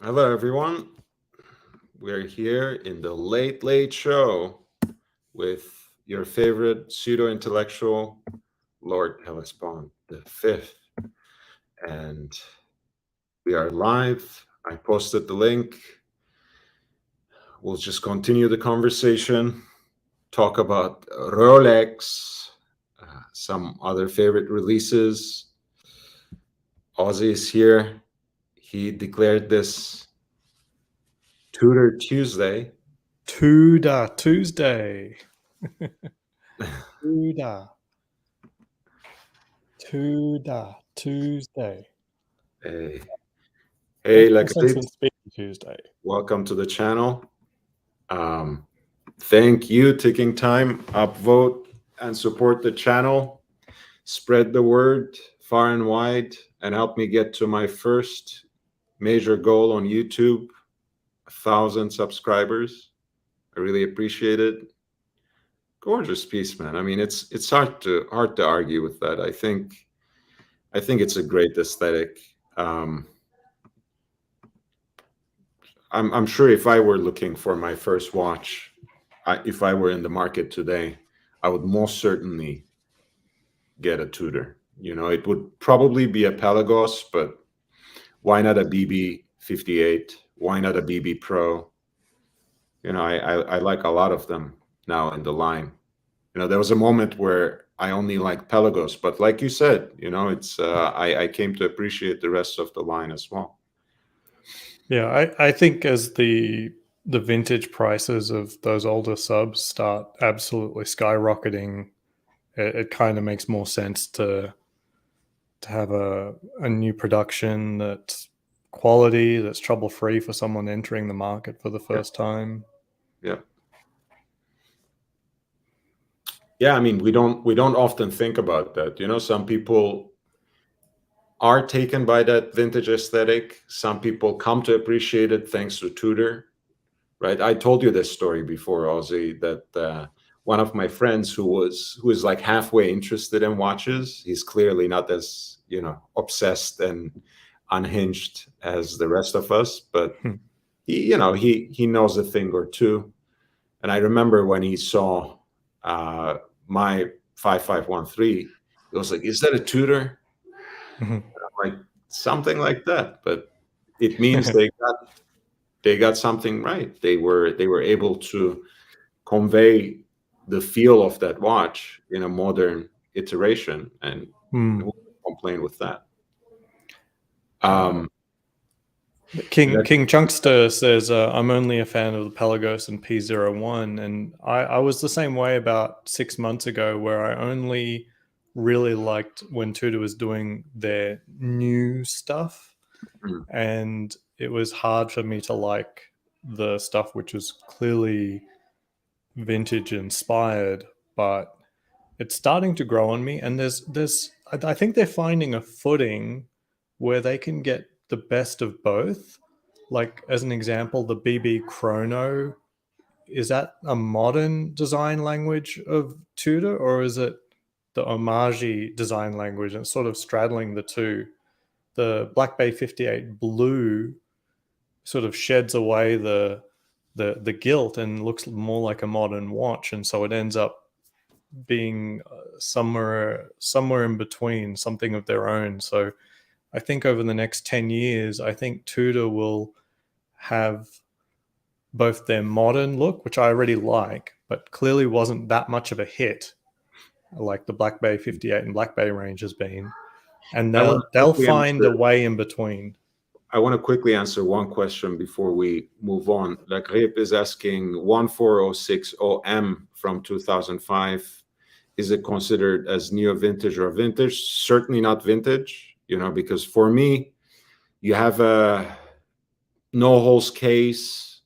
Hello, everyone. We're here in the Late Late Show with your favorite pseudo intellectual, Lord Hellespont the Fifth. And we are live. I posted the link. We'll just continue the conversation, talk about Rolex, some other favorite releases. Ozzy is here. He declared this Tudor Tuesday. Tudor Tuesday. Tudor. Tudor Tuesday. Hey, hey, Sense Lakalit. and Speed Tuesday. Welcome to the channel. Thank you taking time, upvote, and support the channel. Spread the word far and wide and help me get to my first major goal on YouTube, 1,000 subscribers. I really appreciate it. Gorgeous piece, man. I mean, it's hard to argue with that. I think it's a great aesthetic. I'm sure if I were looking for my first watch, if I were in the market today, I would most certainly get a Tudor. It would probably be a Pelagos, but why not a BB 58? Why not a BB Pro? I like a lot of them now in the line. There was a moment where I only liked Pelagos, but like you said, it's I came to appreciate the rest of the line as well. Yeah, I think as the vintage prices of those older subs start absolutely skyrocketing, it kind of makes more sense to have a new production that's quality, that's trouble free for someone entering the market for the first time. Yeah. Yeah, I mean, we don't often think about that. Some people are taken by that vintage aesthetic. Some people come to appreciate it thanks to Tudor, right? I told you this story before, Ozzy, that one of my friends who is like halfway interested in watches, he's clearly not as obsessed and unhinged as the rest of us, but he knows a thing or two. And I remember when he saw my 5513, he was like, "Is that a Tudor?" I'm like, something like that, but it means they got something right. They were able to convey the feel of that watch in a modern iteration, and who can complain with that? King Chunkster says, I'm only a fan of the Pelagos and P01. And I was the same way about 6 months ago, where I only really liked when Tudor was doing their new stuff. And it was hard for me to like the stuff which was clearly vintage inspired, but it's starting to grow on me. And I think they're finding a footing where they can get the best of both. Like, as an example, the BB Chrono, is that a modern design language of Tudor, or is it the homage design language? And it's sort of straddling the two. The Black Bay 58 Blue sort of sheds away the gilt and looks more like a modern watch, and so it ends up being somewhere in between, something of their own. So I think over the next 10 years, I think Tudor will have both their modern look, which I already like, but clearly wasn't that much of a hit like the Black Bay 58 and Black Bay range has been. And they'll find a way in between. I want to quickly answer one question before we move on. La Grippe is asking 14060M from 2005. Is it considered as neo-vintage or vintage? Certainly not vintage, because for me, you have a no-holes case,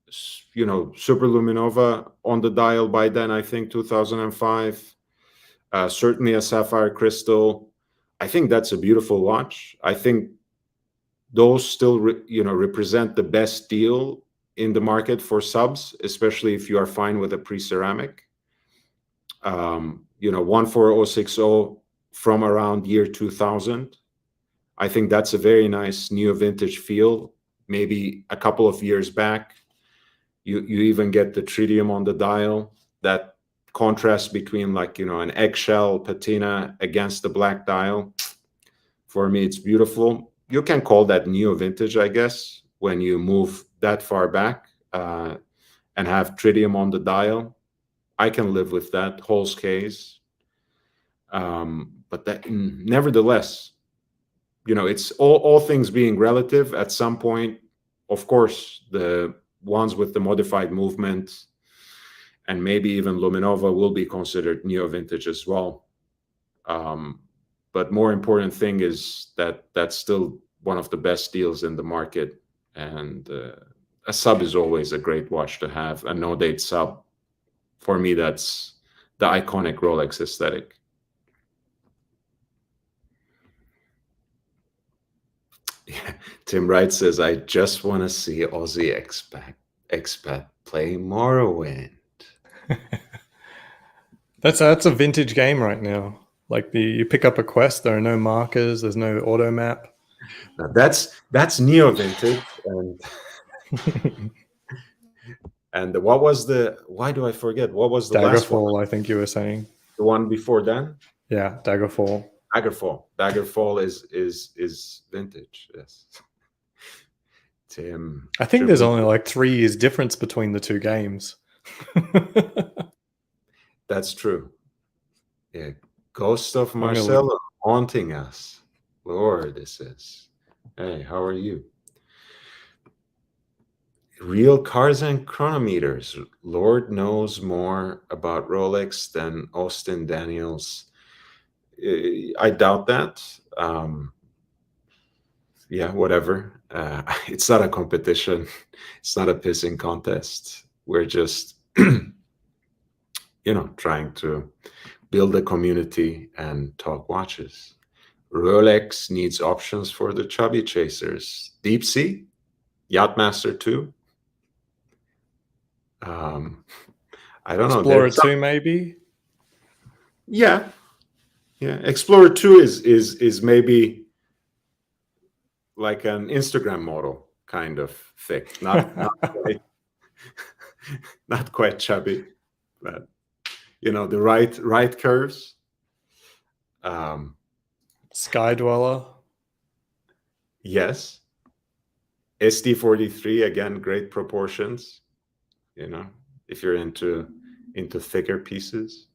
Super Luminova on the dial by then, I think 2005. Certainly a sapphire crystal. I think that's a beautiful watch. I think those still represent the best deal in the market for subs, especially if you are fine with a pre-ceramic. 14060 from around year 2000. I think that's a very nice neo vintage feel maybe a couple of years back. You even get the tritium on the dial. That contrast between, like, an eggshell patina against the black dial. For me, it's beautiful. You can call that neo vintage, I guess, when you move that far back and have tritium on the dial. I can live with that. Hole's case. But that, nevertheless, it's all things being relative. At some point, of course, the ones with the modified movement and maybe even Luminova will be considered neo vintage as well. But more important thing is that that's still one of the best deals in the market. And a sub is always a great watch to have. A no-date sub, for me, that's the iconic Rolex aesthetic. Yeah. Tim Wright says, I just want to see Aussie expat play Morrowind. That's a vintage game right now. Like you pick up a quest, there are no markers, there's no auto map. Now that's neo vintage, and what was why do I forget? What was the last one? Daggerfall, I think you were saying. The one before then? Yeah, Daggerfall. Daggerfall is vintage. Yes. Tim. I think there's only like 3 years difference between the two games. That's true. Yeah. Ghost of Marcella haunting us. Lord, this is. Hey, how are you? Real cars and chronometers. Lord knows more about Rolex than Austin Daniels. I doubt that. Yeah, whatever. It's not a competition. It's not a pissing contest. We're just, trying to build a community and talk watches. Rolex needs options for the chubby chasers. Deep Sea, Yachtmaster 2. I don't know. Explorer 2, maybe. Yeah. Explorer 2 is maybe like an Instagram model kind of thick, not quite, not quite chubby, but the right curves. Sky Dweller. Yes. SD43, again, great proportions. If you're into thicker pieces.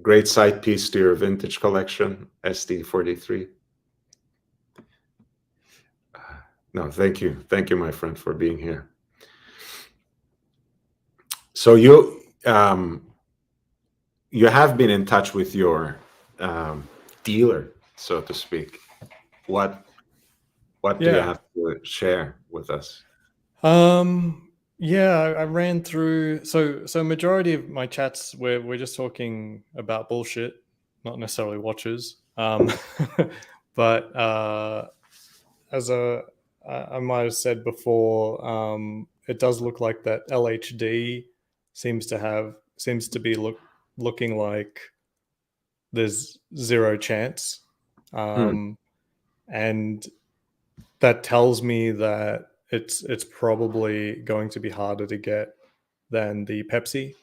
Great side piece to your vintage collection, SD43. No, thank you, my friend, for being here. So you have been in touch with your dealer, so to speak. What do you have to share with us? Yeah, I ran through. So majority of my chats we're just talking about bullshit, not necessarily watches. But as I might have said before, it does look like that LHD seems to be looking like there's zero chance, and that tells me that it's probably going to be harder to get than the Pepsi,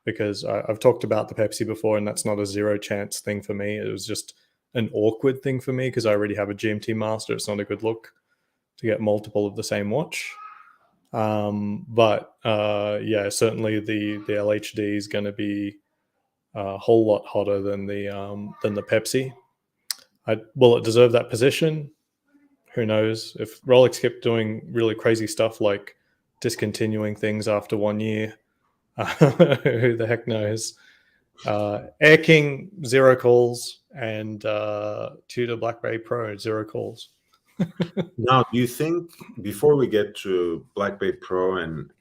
because I've talked about the Pepsi before, and that's not a zero chance thing for me. It was just an awkward thing for me because I already have a GMT Master. It's not a good look to get multiple of the same watch. But yeah, certainly the LHD is going to be a whole lot hotter than the Pepsi. Will it deserve that position? Who knows? If Rolex kept doing really crazy stuff like discontinuing things after 1 year, who the heck knows? Air King, 0 calls, and Tudor Black Bay Pro, 0 calls. Now, do you think, before we get to Black Bay Pro and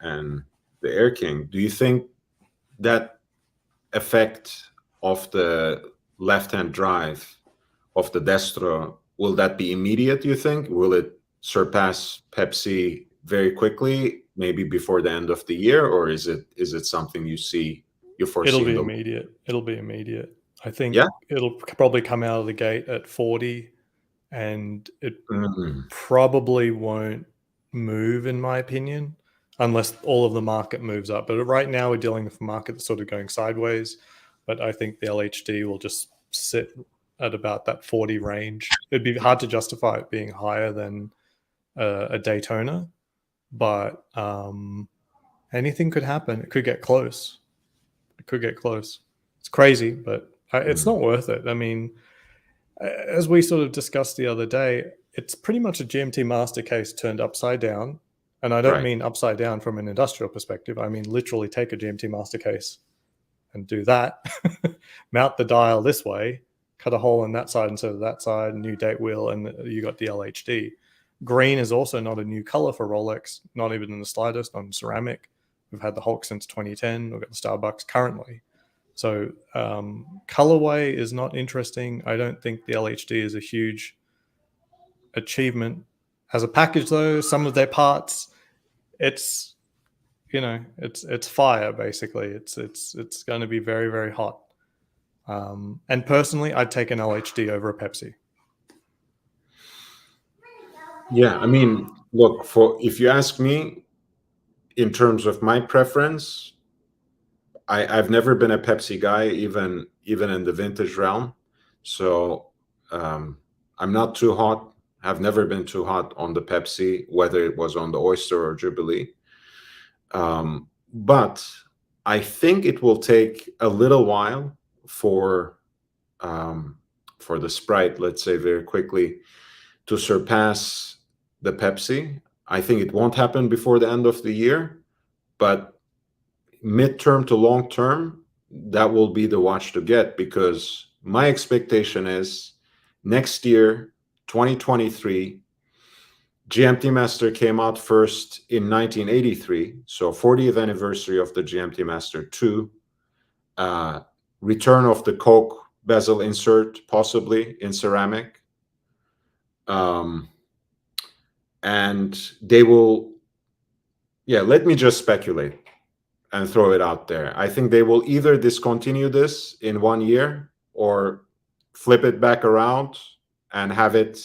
the Air King, do you think that effect of the left-hand drive of the Destro, will that be immediate, you think? Will it surpass Pepsi very quickly, maybe before the end of the year, or is it something you foresee? It'll be immediate. I think it'll probably come out of the gate at 40, and it probably won't move, in my opinion, unless all of the market moves up. But right now we're dealing with a market that's sort of going sideways. But I think the LHD will just sit at about that 40 range. It'd be hard to justify it being higher than a Daytona, but anything could happen. It could get close. It could get close. It's crazy, but it's not worth it. I mean, as we sort of discussed the other day, it's pretty much a GMT master case turned upside down. And I don't mean upside down from an industrial perspective. I mean literally take a GMT master case and do that, mount the dial this way, cut a hole in that side instead of that side, new date wheel, and you got the LHD. Green is also not a new color for Rolex, not even in the slightest, on ceramic. We've had the Hulk since 2010. We've got the Starbucks currently. So colorway is not interesting. I don't think the LHD is a huge achievement. As a package, though, some of their parts, it's it's fire basically. It's going to be very, very hot. And personally, I'd take an LHD over a Pepsi. Yeah, I mean, look, if you ask me, in terms of my preference, I've never been a Pepsi guy, even in the vintage realm. So I'm not too hot. Have never been too hot on the Pepsi, whether it was on the Oyster or Jubilee. But I think it will take a little while for the Sprite, let's say very quickly, to surpass the Pepsi. I think it won't happen before the end of the year, but midterm to long term, that will be the watch to get, because my expectation is next year, 2023, GMT Master came out first in 1983, so 40th anniversary of the GMT Master 2, return of the Coke bezel insert, possibly in ceramic, and they will, let me just speculate and throw it out there. I think they will either discontinue this in 1 year or flip it back around and have it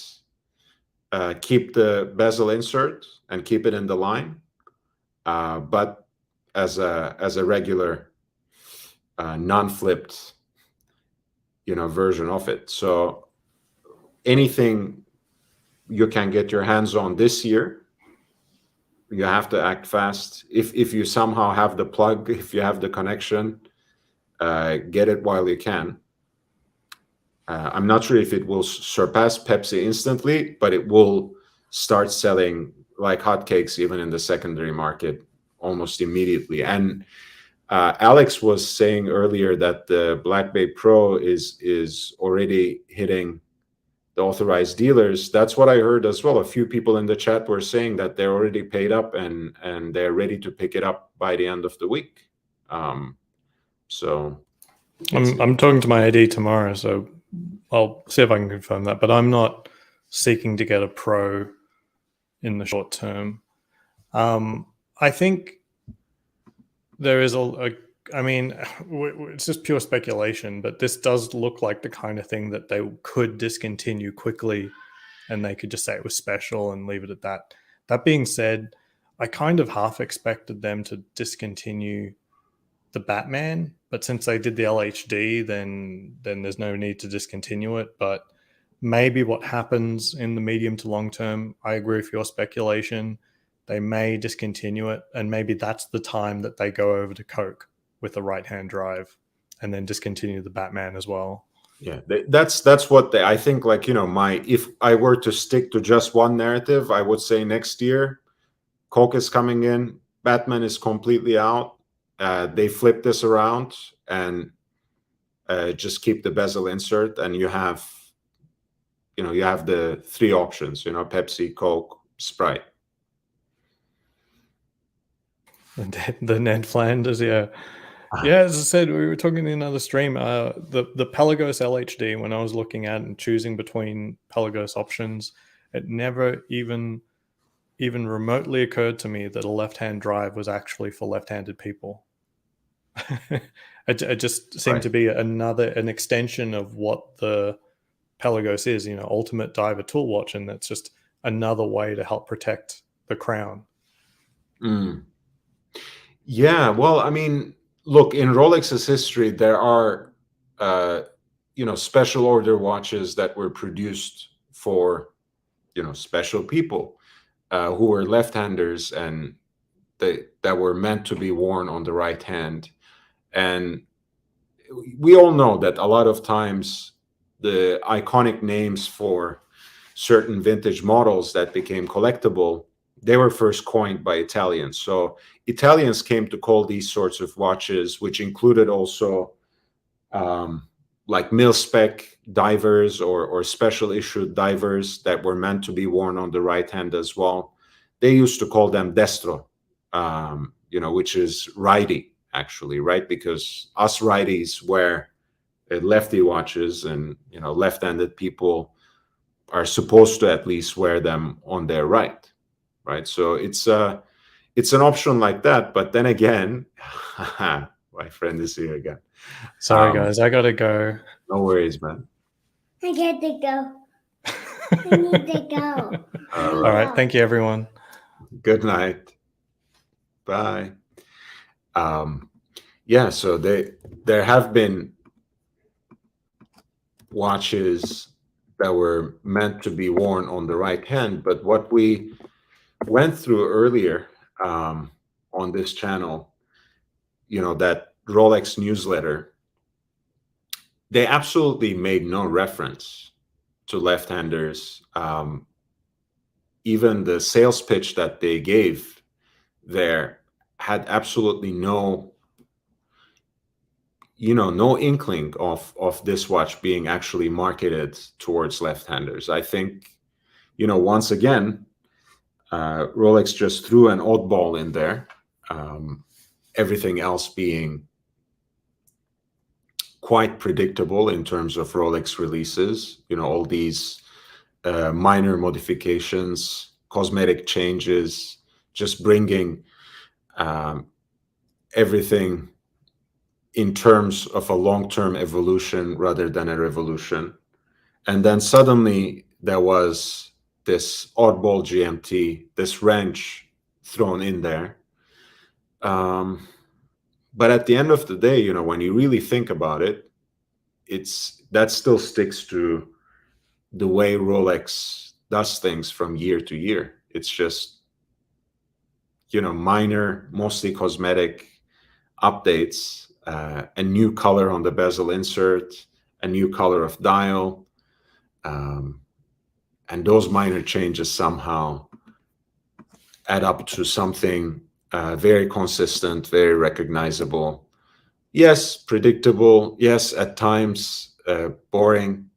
keep the bezel insert and keep it in the line, but as a regular non-flipped version of it. So anything you can get your hands on this year, you have to act fast. If you somehow have the plug, if you have the connection, get it while you can. I'm not sure if it will surpass Pepsi instantly, but it will start selling like hotcakes even in the secondary market almost immediately. And Alex was saying earlier that the Black Bay Pro is already hitting the authorized dealers. That's what I heard as well. A few people in the chat were saying that they're already paid up and they're ready to pick it up by the end of the week. So I'm talking to my AD tomorrow, so I'll see if I can confirm that. But I'm not seeking to get a Pro in the short term. I think there is I mean, it's just pure speculation, but this does look like the kind of thing that they could discontinue quickly, and they could just say it was special and leave it at that. That being said, I kind of half expected them to discontinue the Batman, but since they did the LHD, then there's no need to discontinue it. But maybe what happens in the medium to long term, I agree with your speculation, they may discontinue it, and maybe that's the time that they go over to Coke with the right-hand drive and then discontinue the Batman as well. Yeah, that's what I think. Like, if I were to stick to just one narrative, I would say next year Coke is coming in, Batman is completely out. They flip this around and just keep the bezel insert, and you have the three options, Pepsi, Coke, Sprite. The Ned Flanders, yeah. Yeah, as I said, we were talking in another stream. The Pelagos LHD, when I was looking at and choosing between Pelagos options, it never even remotely occurred to me that a left-hand drive was actually for left-handed people. It just seemed to be an extension of what the Pelagos is, ultimate diver tool watch, and that's just another way to help protect the crown. Yeah, well, I mean, look, in Rolex's history, there are special order watches that were produced for special people who were left-handers, and that were meant to be worn on the right hand. And we all know that a lot of times the iconic names for certain vintage models that became collectible, they were first coined by Italians. So Italians came to call these sorts of watches, which included also like mil-spec divers or special issued divers that were meant to be worn on the right hand as well. They used to call them destro, which is righty, actually, right? Because us righties wear lefty watches, and left-handed people are supposed to at least wear them on their right. So it's an option like that. But then again, my friend is here again. Sorry, guys, I gotta go. No worries, man. I get to go. I need to go. All right. Thank you, everyone. Good night. Bye. Yeah, so there have been watches that were meant to be worn on the right hand, but what we went through earlier on this channel, that Rolex newsletter, they absolutely made no reference to left-handers. Even the sales pitch that they gave there had absolutely no inkling of this watch being actually marketed towards left-handers. I think, once again, Rolex just threw an oddball in there, everything else being quite predictable in terms of Rolex releases, all these minor modifications, cosmetic changes, just bringing everything in terms of a long-term evolution rather than a revolution. And then suddenly there was this oddball GMT, this wrench thrown in there. But at the end of the day, when you really think about it, that still sticks to the way Rolex does things from year to year. It's just, minor, mostly cosmetic updates, a new color on the bezel insert, a new color of dial, and those minor changes somehow add up to something very consistent, very recognizable. Yes, predictable. Yes, at times boring,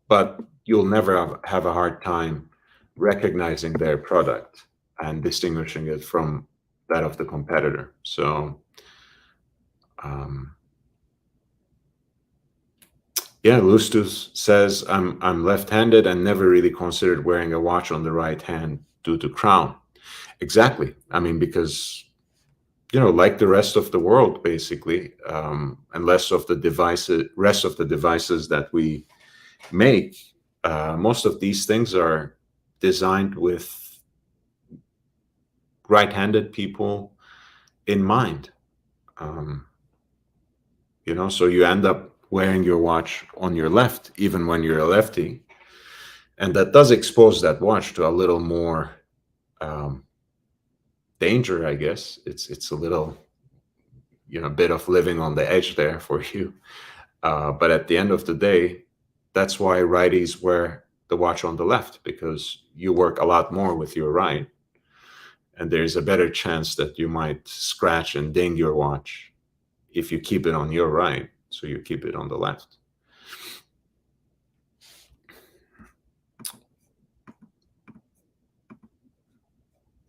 but you'll never have a hard time recognizing their product and distinguishing it from that of the competitor. So yeah, Lustus says, I'm left-handed and never really considered wearing a watch on the right hand due to crown. Exactly. I mean, because like the rest of the world, basically, and rest of the devices that we make, most of these things are designed with right-handed people in mind. So you end up wearing your watch on your left, even when you're a lefty, and that does expose that watch to a little more danger, I guess. It's a little, bit of living on the edge there for you. But at the end of the day, that's why righties wear the watch on the left, because you work a lot more with your right, and there's a better chance that you might scratch and ding your watch if you keep it on your right, so you keep it on the left.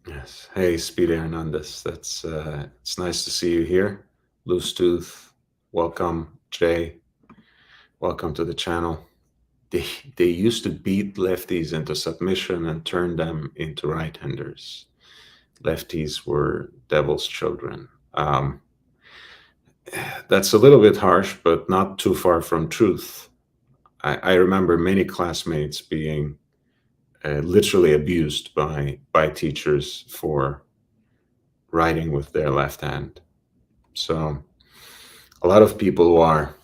Yes. Hey, Speedy Hernandez. That's it's nice to see you here. Loose Tooth, welcome. Jay, welcome to the channel. They used to beat lefties into submission and turn them into right-handers. Lefties were devil's children. That's a little bit harsh, but not too far from truth. I remember many classmates being literally abused by teachers for writing with their left hand. So a lot of people who are,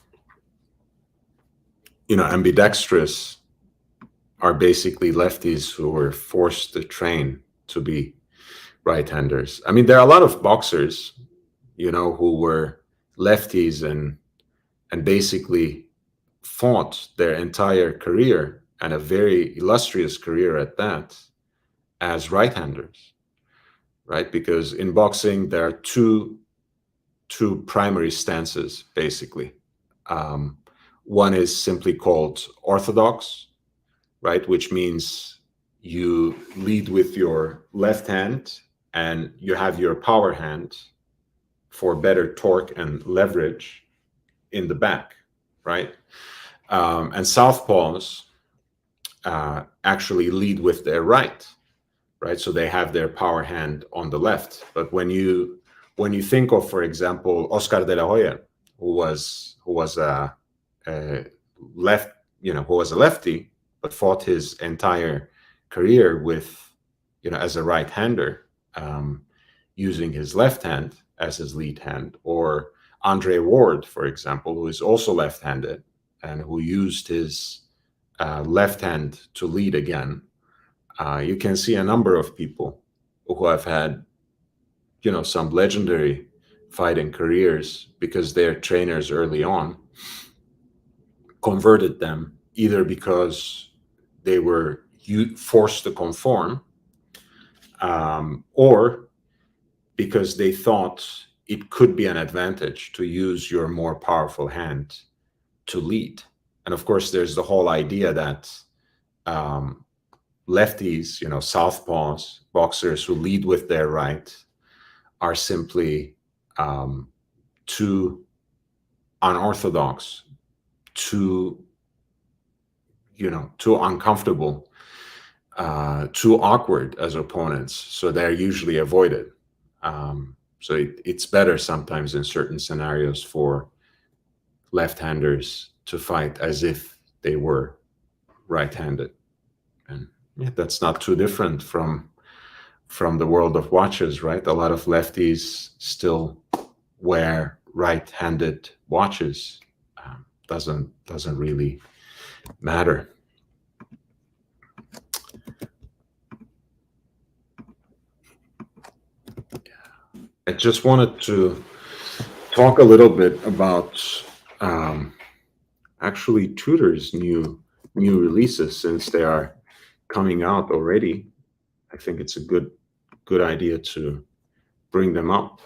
ambidextrous are basically lefties who were forced to train to be right-handers. I mean, there are a lot of boxers, who were lefties and basically fought their entire career, and a very illustrious career at that, as right-handers, right? Because in boxing, there are two primary stances, basically. One is simply called orthodox, right? Which means you lead with your left hand and you have your power hand for better torque and leverage in the back, right? And southpaws actually lead with their right, so they have their power hand on the left. But when you think of, for example, Oscar de la Hoya, who was a lefty, but fought his entire career with, as a right-hander, using his left hand as his lead hand, or Andre Ward, for example, who is also left-handed and who used his left hand to lead again. You can see a number of people who have had, some legendary fighting careers because their trainers early on converted them, either because they were forced to conform, or because they thought it could be an advantage to use your more powerful hand to lead. And of course, there's the whole idea that lefties, southpaws, boxers who lead with their right, are simply too unorthodox, too uncomfortable, too awkward as opponents. So they're usually avoided. So it's better sometimes in certain scenarios for left-handers to fight as if they were right-handed. And yeah, that's not too different from the world of watches, right? A lot of lefties still wear right-handed watches. Doesn't really matter. I just wanted to talk a little bit about actually Tudor's new releases, since they are coming out already. I think it's a good idea to bring them up.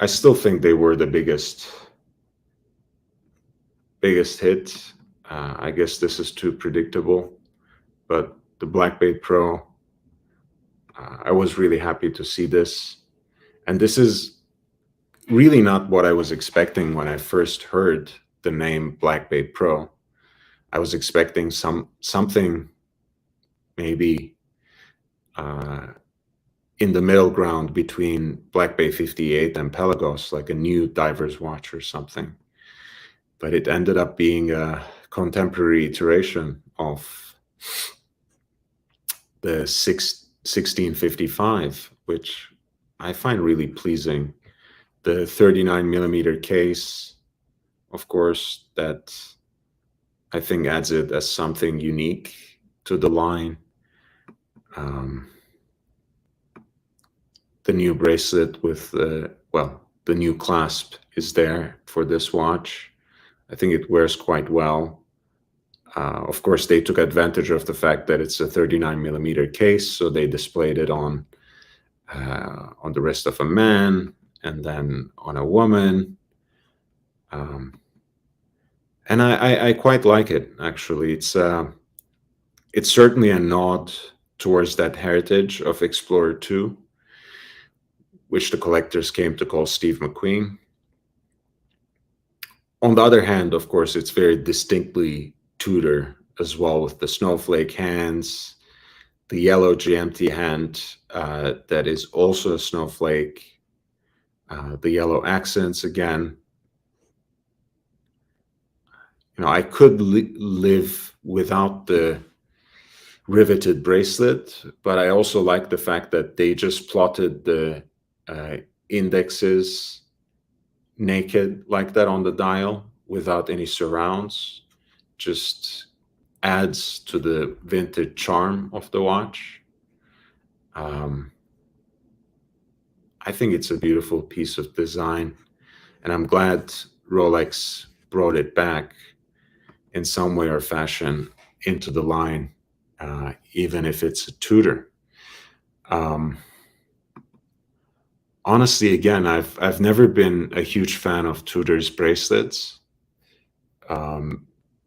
I still think they were the biggest hit. I guess this is too predictable, but the Black Bay Pro, I was really happy to see this. And this is really not what I was expecting when I first heard the name Black Bay Pro. I was expecting something maybe in the middle ground between Black Bay 58 and Pelagos, like a new diver's watch or something. But it ended up being a contemporary iteration of the 1655, which I find really pleasing. The 39mm case, of course, that I think adds it as something unique to the line. The new bracelet with the new clasp is there for this watch. I think it wears quite well. Of course, they took advantage of the fact that it's a 39mm case, so they displayed it on the wrist of a man and then on a woman. And I quite like it, actually. It's certainly a nod towards that heritage of Explorer 2, which the collectors came to call Steve McQueen. On the other hand, of course, it's very distinctly Tudor as well, with the snowflake hands, the yellow GMT hand that is also a snowflake, the yellow accents again. You know, I could live without the riveted bracelet, but I also like the fact that they just plotted the indexes naked like that on the dial without any surrounds. Just adds to the vintage charm of the watch. I think it's a beautiful piece of design, and I'm glad Rolex brought it back in some way or fashion into the line, even if it's a Tudor. Honestly, again, I've never been a huge fan of Tudor's bracelets.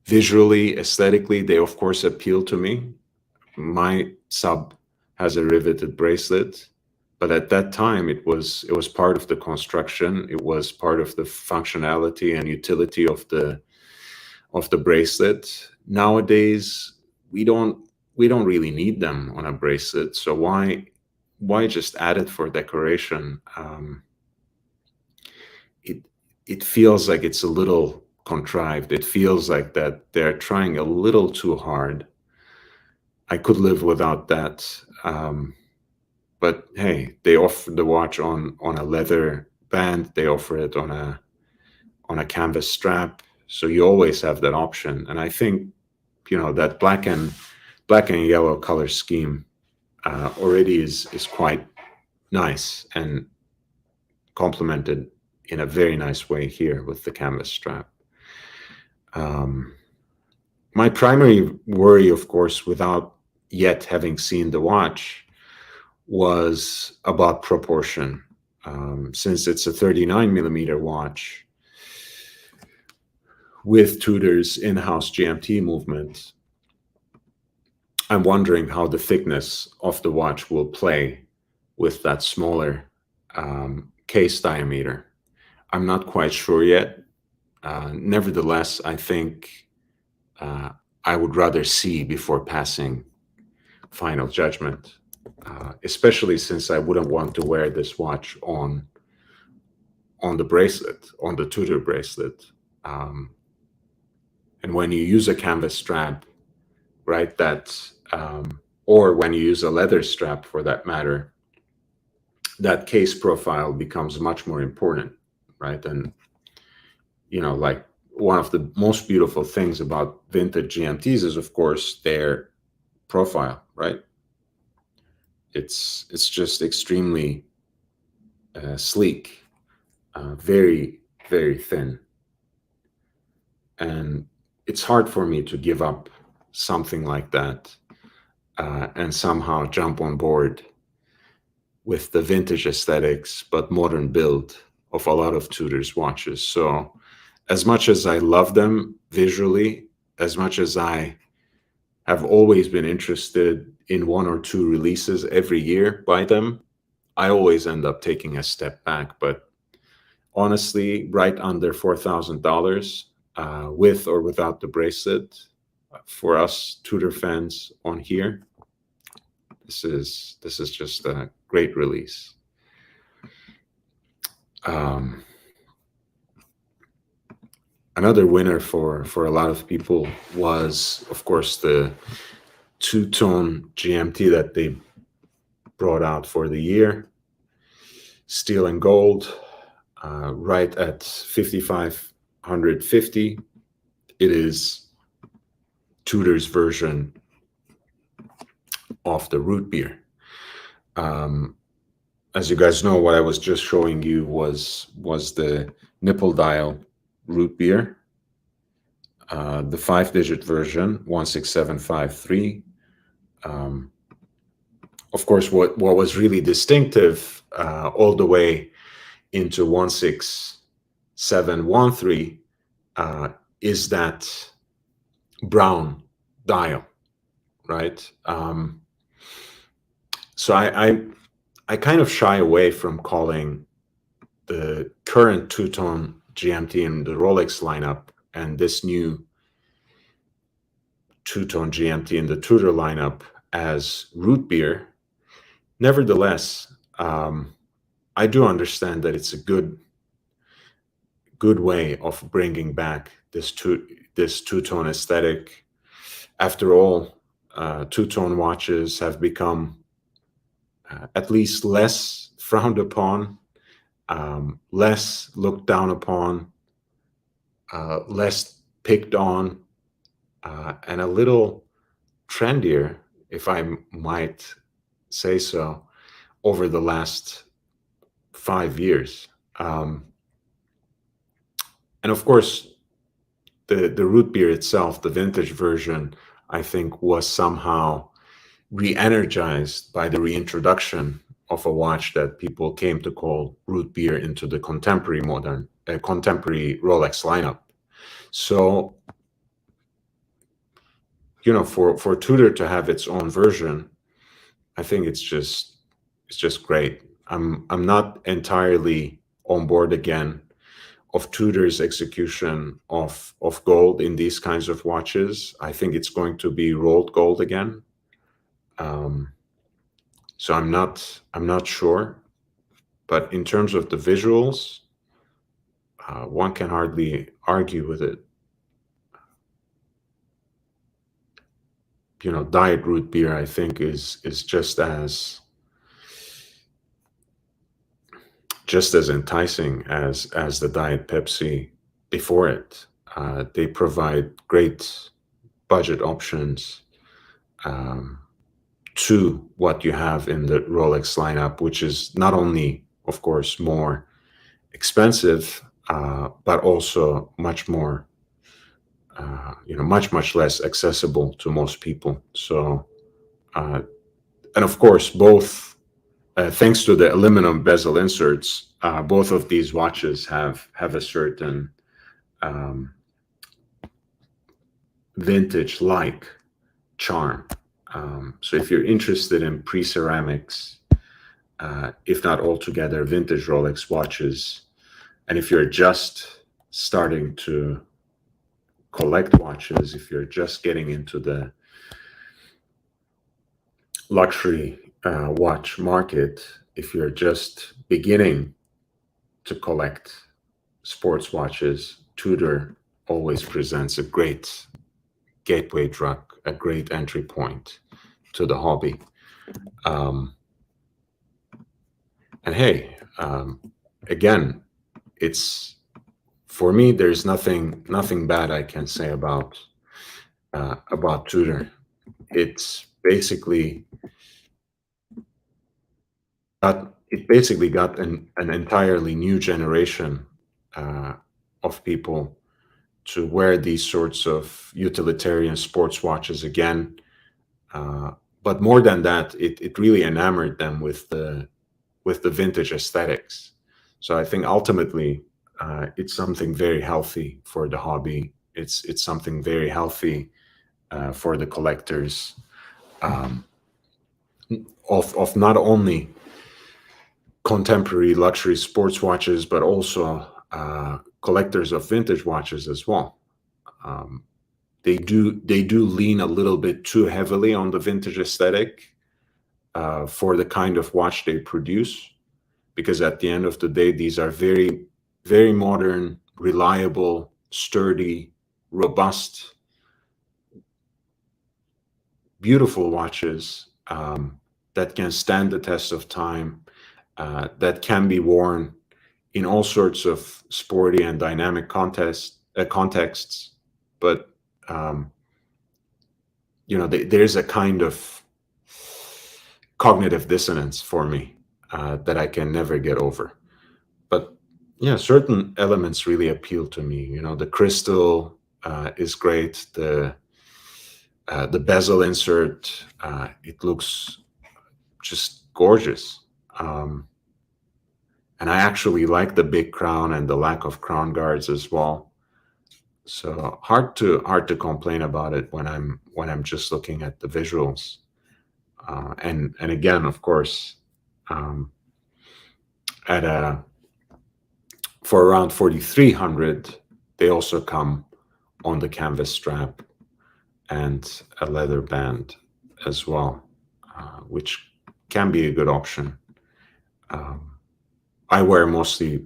Visually, aesthetically, they of course appeal to me. My sub has a riveted bracelet, but at that time it was part of the construction. It was part of the functionality and utility of the bracelet. Nowadays, we don't really need them on a bracelet. So why just add it for decoration? It feels like it's a little contrived. It feels like that they're trying a little too hard. I could live without that. But hey, they offer the watch on a leather band. They offer it on a canvas strap. So you always have that option. And I think, you know, that black and yellow color scheme already is quite nice and complemented in a very nice way here with the canvas strap. My primary worry, of course, without yet having seen the watch, was about proportion. Since it's a 39 millimeter watch with Tudor's in-house GMT movement, I'm wondering how the thickness of the watch will play with that smaller case diameter. I'm not quite sure yet. Nevertheless, I think I would rather see before passing final judgment, especially since I wouldn't want to wear this watch on the bracelet, on the Tudor bracelet. And when you use a canvas strap, right, or when you use a leather strap for that matter, that case profile becomes much more important, right? And, you know, like one of the most beautiful things about vintage GMTs is, of course, their profile, right? It's just extremely sleek, very, very thin. And it's hard for me to give up something like that and somehow jump on board with the vintage aesthetics but modern build of a lot of Tudor's watches. So as much as I love them visually, as much as I have always been interested in one or two releases every year by them, I always end up taking a step back. But honestly, right under $4,000, with or without the bracelet, for us Tudor fans on here, this is just a great release. Another winner for a lot of people was, of course, the two-tone GMT that they brought out for the year, steel and gold, right at 5,550. It is Tudor's version of the root beer. As you guys know, what I was just showing you was the nipple dial root beer, the 5-digit version, 16753. Of course, what was really distinctive all the way into 16713 is that brown dial, right? So I kind of shy away from calling the current two-tone GMT in the Rolex lineup and this new two-tone GMT in the Tudor lineup as root beer. Nevertheless, I do understand that it's a good way of bringing back this two-tone aesthetic. After all, two-tone watches have become at least less frowned upon, less looked down upon, less picked on, and a little trendier, if I might say so, over the last 5 years. And of course, the root beer itself, the vintage version, I think was somehow re-energized by the reintroduction of a watch that people came to call root beer into the contemporary Rolex lineup. So, for Tudor to have its own version, I think it's just great. I'm not entirely on board again of Tudor's execution of gold in these kinds of watches. I think it's going to be rolled gold again. So I'm not sure, but in terms of the visuals, one can hardly argue with it. Diet root beer, I think, is just as enticing as the Diet Pepsi before it. They provide great budget options to what you have in the Rolex lineup, which is not only, of course, more expensive, but also much more, much less accessible to most people. So, and of course, both, thanks to the aluminum bezel inserts, both of these watches have a certain vintage-like charm. So if you're interested in pre-ceramics, if not altogether vintage Rolex watches, and if you're just starting to collect watches, if you're just getting into the luxury watch market, if you're just beginning to collect sports watches, Tudor always presents a great gateway drug, a great entry point to the hobby. And hey, again, it's, for me, there's nothing bad I can say about Tudor. It's basically got an entirely new generation of people to wear these sorts of utilitarian sports watches again. But more than that, it really enamored them with the vintage aesthetics. So I think ultimately it's something very healthy for the hobby. It's something very healthy for the collectors of not only contemporary luxury sports watches, but also collectors of vintage watches as well. They do lean a little bit too heavily on the vintage aesthetic for the kind of watch they produce, because at the end of the day, these are very, very modern, reliable, sturdy, robust, beautiful watches that can stand the test of time, that can be worn in all sorts of sporty and dynamic contexts. But there's a kind of cognitive dissonance for me that I can never get over. But yeah, certain elements really appeal to me. The crystal is great. The bezel insert, it looks just gorgeous. And I actually like the big crown and the lack of crown guards as well. So hard to complain about it when I'm just looking at the visuals. And again, of course, for around 4,300, they also come on the canvas strap and a leather band as well, which can be a good option. I wear mostly,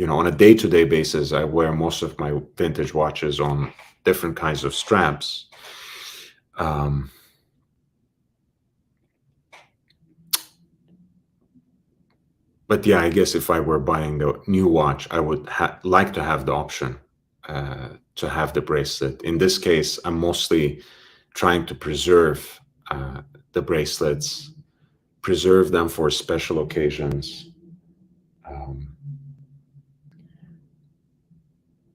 on a day-to-day basis, I wear most of my vintage watches on different kinds of straps. But yeah, I guess if I were buying a new watch, I would like to have the option to have the bracelet. In this case, I'm mostly trying to preserve the bracelets, preserve them for special occasions.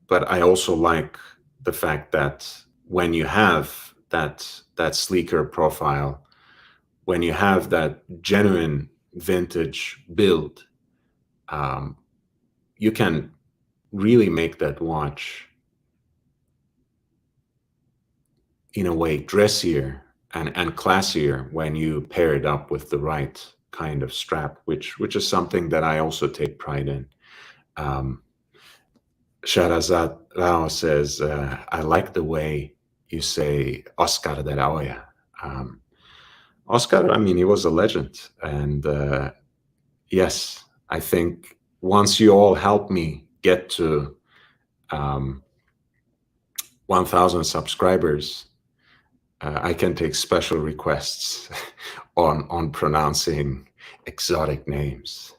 But I also like the fact that when you have that sleeker profile, when you have that genuine vintage build, you can really make that watch in a way dressier and classier when you pair it up with the right kind of strap, which is something that I also take pride in. Shahrazad Rao says, I like the way you say Oscar de la Hoya. Oscar, I mean, he was a legend. And yes, I think once you all help me get to 1,000 subscribers, I can take special requests on pronouncing exotic names.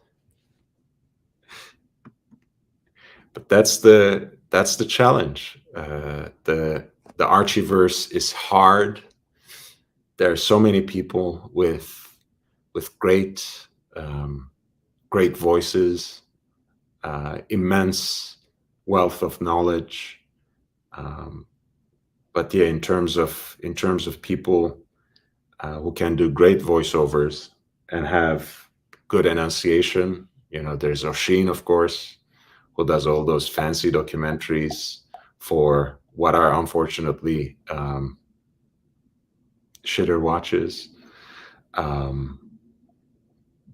But that's the challenge. The Archieverse is hard. There are so many people with great great voices, immense wealth of knowledge. But yeah, in terms of people who can do great voiceovers and have good enunciation, there's Oshin, of course, who does all those fancy documentaries for what are unfortunately shitter watches.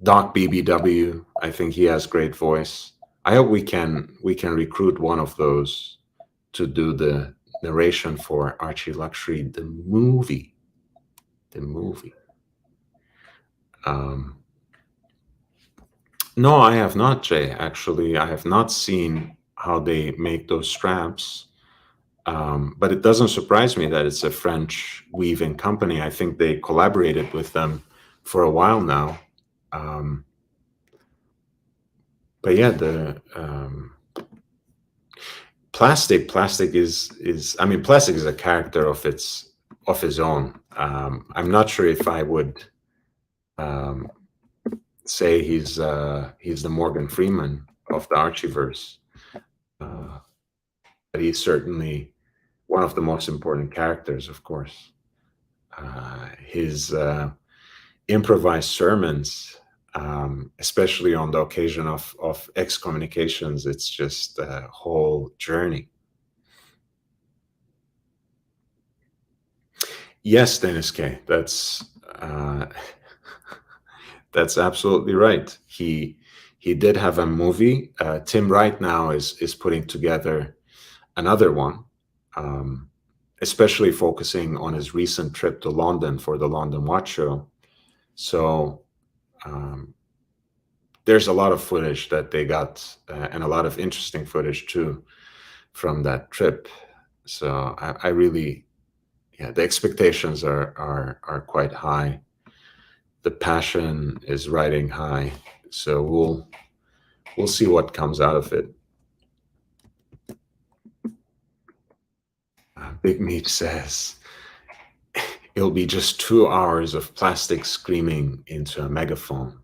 Doc BBW, I think he has great voice. I hope we can recruit one of those to do the narration for Archie Luxury, the movie. No, I have not, Jay. Actually, I have not seen how they make those straps. But it doesn't surprise me that it's a French weaving company. I think they collaborated with them for a while now. But yeah, the plastic is I mean, plastic is a character of his own. I'm not sure if I would say he's the Morgan Freeman of the Archieverse, but he's certainly one of the most important characters, of course. His improvised sermons, especially on the occasion of excommunications, it's just a whole journey. Yes, Dennis K. That's absolutely right. He did have a movie. Tim Wright now is putting together another one, especially focusing on his recent trip to London for the London Watch Show. So there's a lot of footage that they got, and a lot of interesting footage too from that trip. So I really, the expectations are quite high. The passion is riding high. So we'll see what comes out of it. Big Meat says, it'll be just 2 hours of plastic screaming into a megaphone.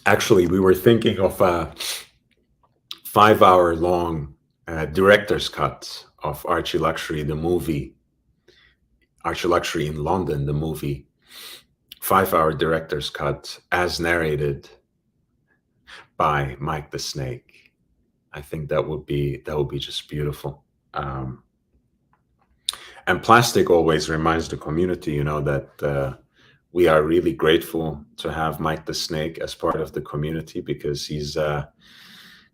Actually, we were thinking of a 5-hour-long director's cut of Archie Luxury, the movie. Archie Luxury in London, the movie. 5-hour director's cut, as narrated by Mike the Snake. I think that would be just beautiful. And plastic always reminds the community, that we are really grateful to have Mike the Snake as part of the community, because he's a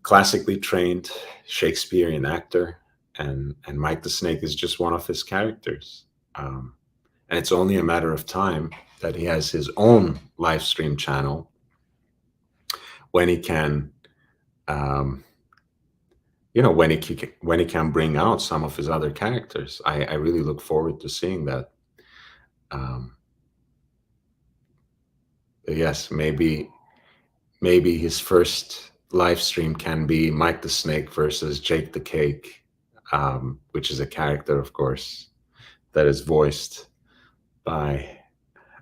classically trained Shakespearean actor. and Mike the Snake is just one of his characters. And it's only a matter of time that he has his own live stream channel when he can, when he can bring out some of his other characters. I really look forward to seeing that. Yes, maybe his first live stream can be Mike the Snake versus Jake the Cake, which is a character, of course, that is voiced by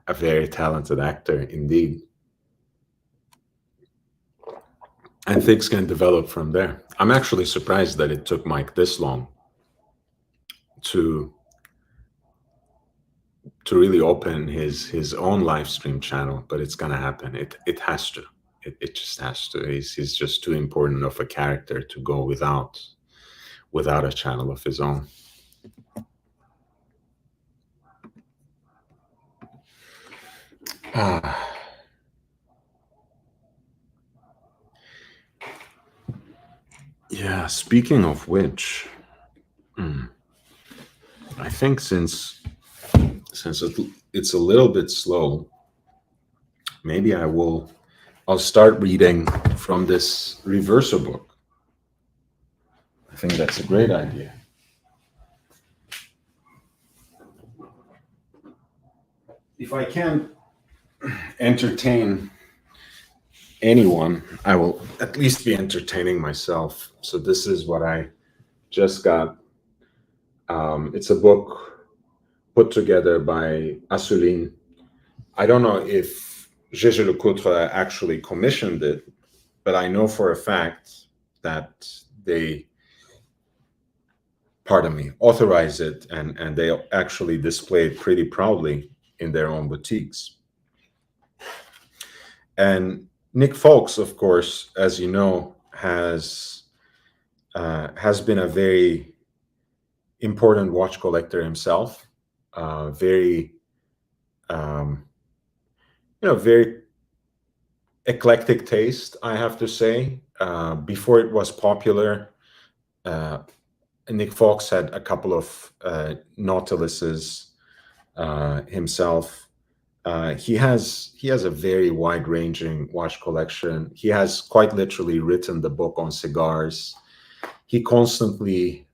a very talented actor indeed. And things can develop from there. I'm actually surprised that it took Mike this long to really open his own live stream channel, but it's gonna happen. It has to. It just has to. He's just too important of a character to go without a channel of his own. Yeah, speaking of which, I think since it's a little bit slow, maybe I'll start reading from this reverso book. I think that's a great idea. If I can't entertain anyone, I will at least be entertaining myself. So this is what I just got. It's a book put together by Assouline. I don't know if Gégé Lecoutre actually commissioned it, but I know for a fact that they, authorize it, and they actually display it pretty proudly in their own boutiques. And Nick Foulkes, of course, as you know, has been a very important watch collector himself. Very eclectic taste, I have to say. Before it was popular, Nick Foulkes had a couple of Nautiluses himself. He has a very wide-ranging watch collection. He has quite literally written the book on cigars. He constantly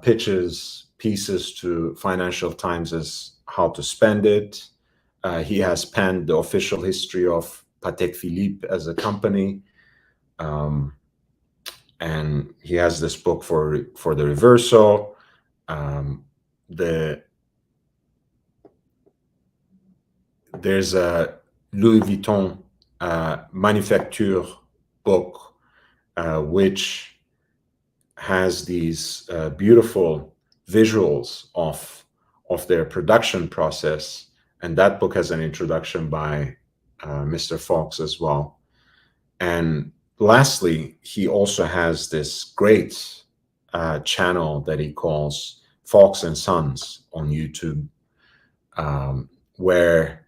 pitches pieces to Financial Times as how to spend it. He has penned the official history of Patek Philippe as a company. And he has this book for the Reverso. There's a Louis Vuitton Manufacture book, which has these beautiful visuals of their production process. And that book has an introduction by Mr. Foulkes as well. And lastly, he also has this great channel that he calls Foulkes and Sons on YouTube, where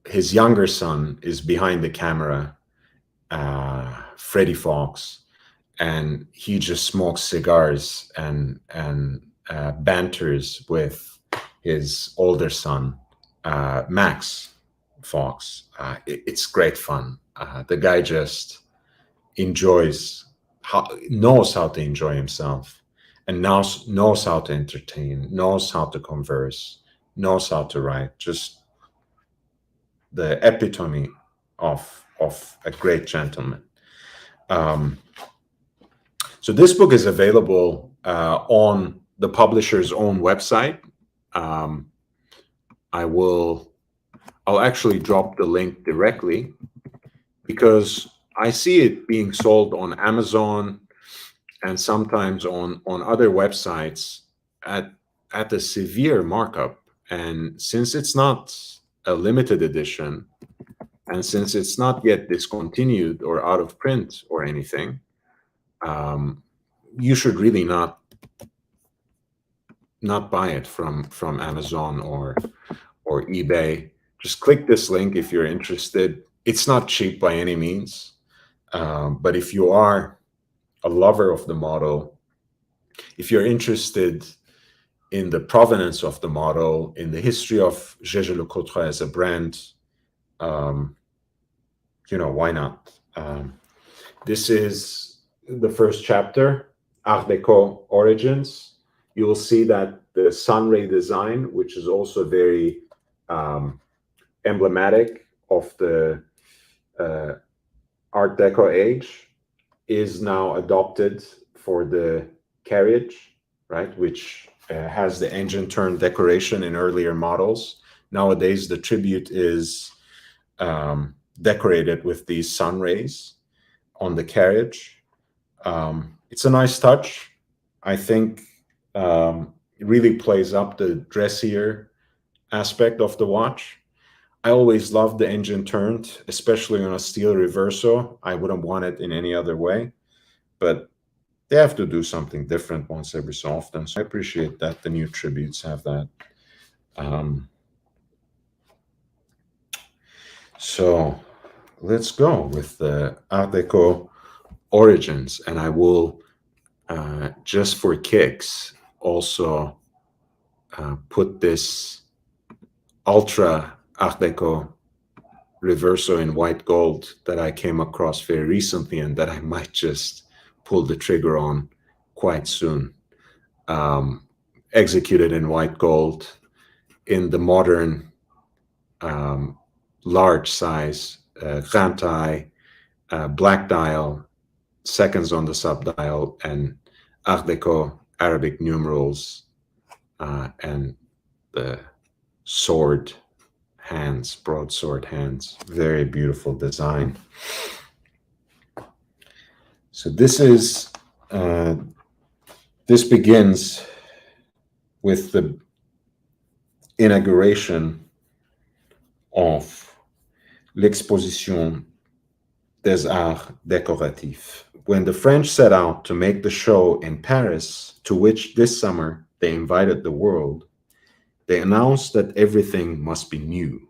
his younger son is behind the camera, Freddie Foulkes, and he just smokes cigars and banters with his older son, Max Foulkes. It's great fun. The guy just knows how to enjoy himself, and knows how to entertain, knows how to converse, knows how to write. Just the epitome of a great gentleman. So this book is available on the publisher's own website. I'll actually drop the link directly, because I see it being sold on Amazon and sometimes on other websites at a severe markup. And since it's not a limited edition, and since it's not yet discontinued or out of print or anything, you should really not buy it from Amazon or eBay. Just click this link if you're interested. It's not cheap by any means, but if you are a lover of the model If you're interested in the provenance of the model, in the history of Jaeger-LeCoultre as a brand, why not? This is the first chapter, Art Deco Origins. You will see that the sunray design, which is also very emblematic of the Art Deco age, is now adopted for the carriage, right? Which has the engine turn decoration in earlier models. Nowadays, the tribute is decorated with these sun rays on the carriage. It's a nice touch. I think it really plays up the dressier aspect of the watch. I always loved the engine turned, especially on a steel reverso. I wouldn't want it in any other way, but they have to do something different once every so often. So I appreciate that the new tributes have that. So let's go with the Art Deco Origins, and I will, just for kicks, also put this Ultra Art Deco Reverso in white gold that I came across very recently and that I might just pull the trigger on quite soon. Executed in white gold in the modern large size Rantai, black dial, seconds on the subdial, and Art Deco Arabic numerals, and the sword hands, broadsword hands. Very beautiful design. So this is this begins with the inauguration of l'Exposition des Arts Décoratifs, when the French set out to make the show in Paris, to which this summer they invited the world. They announced that everything must be new.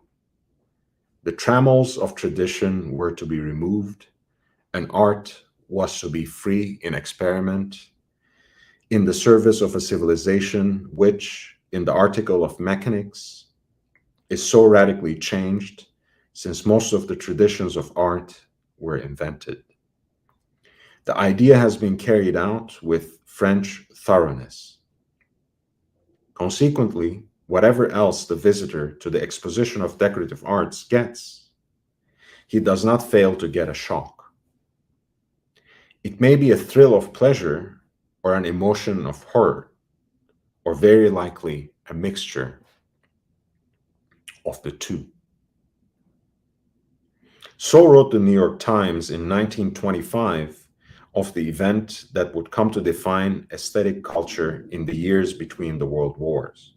The trammels of tradition were to be removed, and art was to be free in experiment, in the service of a civilization which, in the article of mechanics, is so radically changed since most of the traditions of art were invented. The idea has been carried out with French thoroughness. Consequently, whatever else the visitor to the Exposition of Decorative Arts gets, he does not fail to get a shock. It may be a thrill of pleasure or an emotion of horror, or very likely a mixture of the two. So wrote the New York Times in 1925 of the event that would come to define aesthetic culture in the years between the world wars.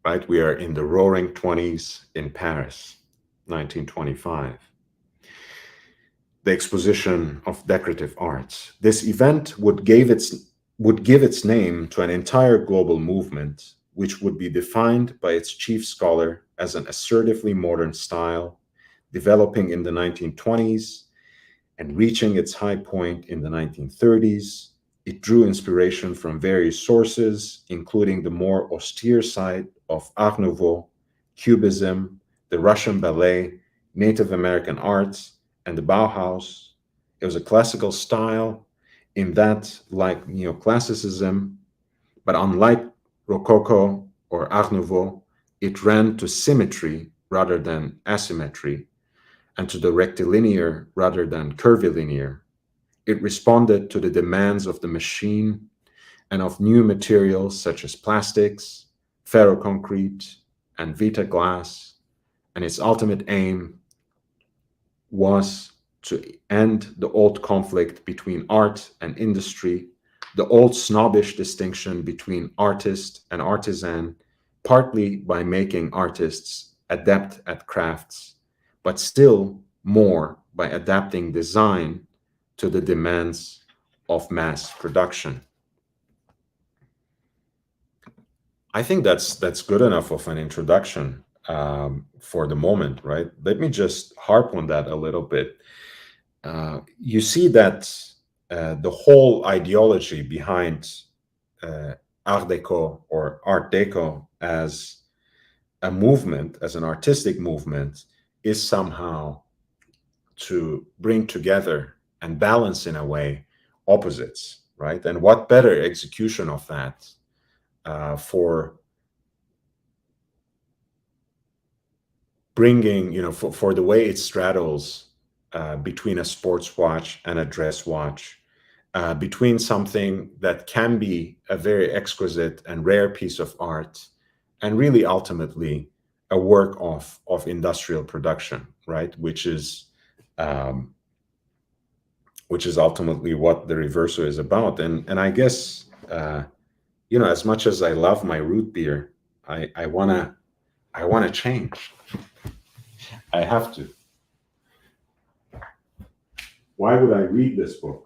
Right? We are in the roaring 20s in Paris, 1925. The Exposition of Decorative Arts. This event would give its name to an entire global movement, which would be defined by its chief scholar as an assertively modern style, developing in the 1920s and reaching its high point in the 1930s. It drew inspiration from various sources, including the more austere side of Art Nouveau, Cubism, the Russian ballet, Native American arts, and the Bauhaus. It was a classical style in that, like neoclassicism, but unlike Rococo or Art Nouveau, it ran to symmetry rather than asymmetry, and to the rectilinear rather than curvilinear. It responded to the demands of the machine and of new materials such as plastics, ferroconcrete, and Vita glass, and its ultimate aim was to end the old conflict between art and industry, the old snobbish distinction between artist and artisan, partly by making artists adept at crafts, but still more by adapting design to the demands of mass production. I think that's good enough of an introduction for the moment, right? Let me just harp on that a little bit. You see that the whole ideology behind Art Deco or Art Deco as a movement, as an artistic movement, is somehow to bring together and balance in a way opposites, right? And what better execution of that for bringing, for the way it straddles between a sports watch and a dress watch, between something that can be a very exquisite and rare piece of art and really ultimately a work of industrial production, right? Which is ultimately what the Reverso is about. And I guess, as much as I love my root beer, I wanna change. I have to. Why would I read this book?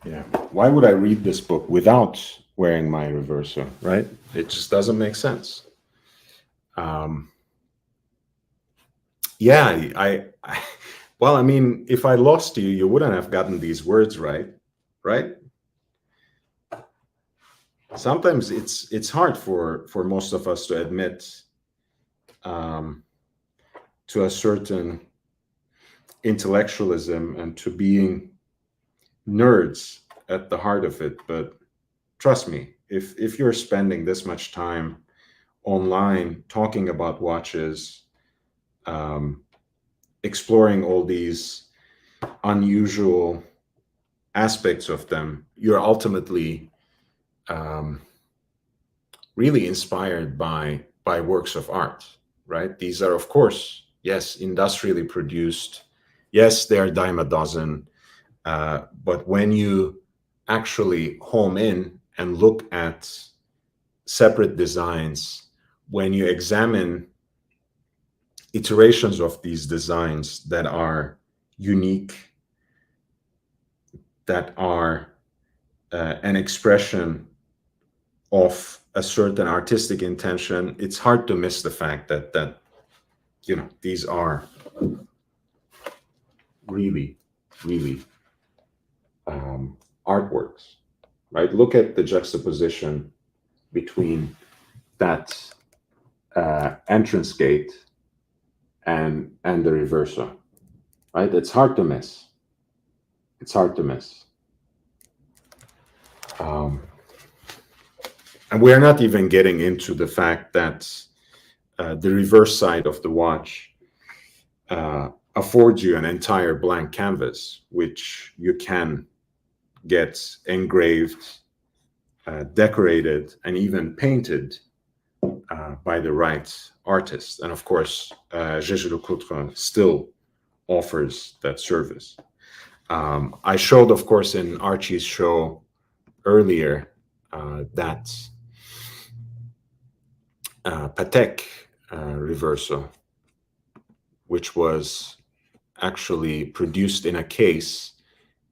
Yeah. Why would I read this book without wearing my Reverso, right? It just doesn't make sense. Yeah, well, I mean, if I lost you, you wouldn't have gotten these words right? Sometimes it's hard for most of us to admit to a certain intellectualism and to being nerds at the heart of it. But trust me, if you're spending this much time online talking about watches, exploring all these unusual aspects of them, you're ultimately really inspired by works of art, right? These are, of course, yes, industrially produced. Yes, they are dime a dozen. But when you actually home in and look at separate designs, when you examine iterations of these designs that are unique, that are an expression of a certain artistic intention, it's hard to miss the fact that these are really, really artworks, right? Look at the juxtaposition between that entrance gate and the Reverso, right? It's hard to miss. It's hard to miss. And we are not even getting into the fact that the reverse side of the watch affords you an entire blank canvas, which you can get engraved, decorated, and even painted by the right artist. And of course, Jaeger-LeCoultre still offers that service. I showed, of course, in Archie's show earlier that Patek Reverso, which was actually produced in a case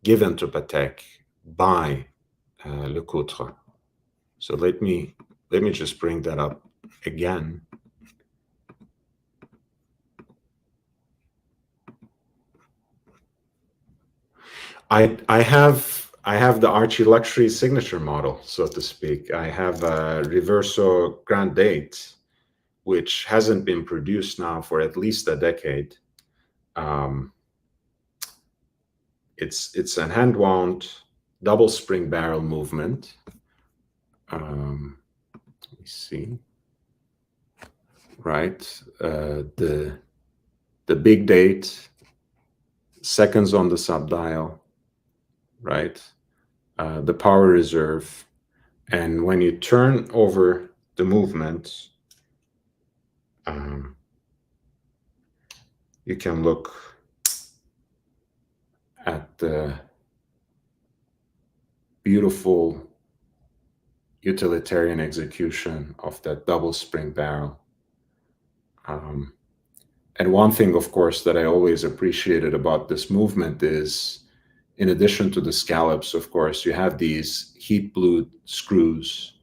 given to Patek by LeCoultre. So let me just bring that up again. I have the Archie Luxury signature model, so to speak. I have a Reverso Grand Date, which hasn't been produced now for at least a decade. It's a hand-wound double spring barrel movement. Let me see. Right, the big date, seconds on the subdial, right? The power reserve, and when you turn over the movement, you can look at the beautiful utilitarian execution of that double spring barrel. And one thing, of course, that I always appreciated about this movement is, in addition to the scallops, of course, you have these heat blued screws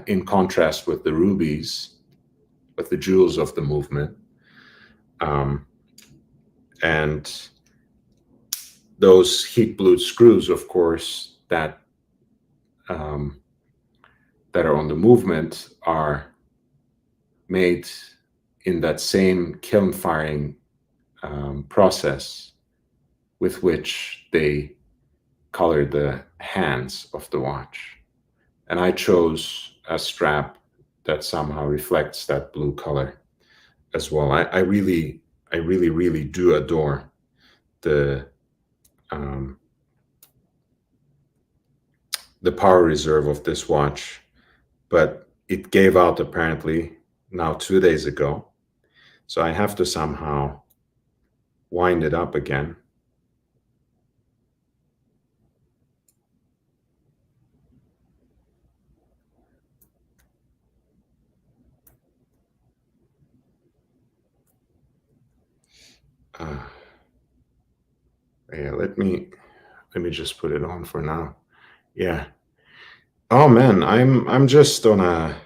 in contrast with the rubies, with the jewels of the movement. And those heat blued screws, of course, that that are on the movement are made in that same kiln firing process with which they color the hands of the watch. And I chose a strap that somehow reflects that blue color as well. I really do adore the power reserve of this watch, but it gave out apparently now 2 days ago. So I have to somehow wind it up again. Yeah, let me just put it on for now. Yeah. Oh man, I'm just on a,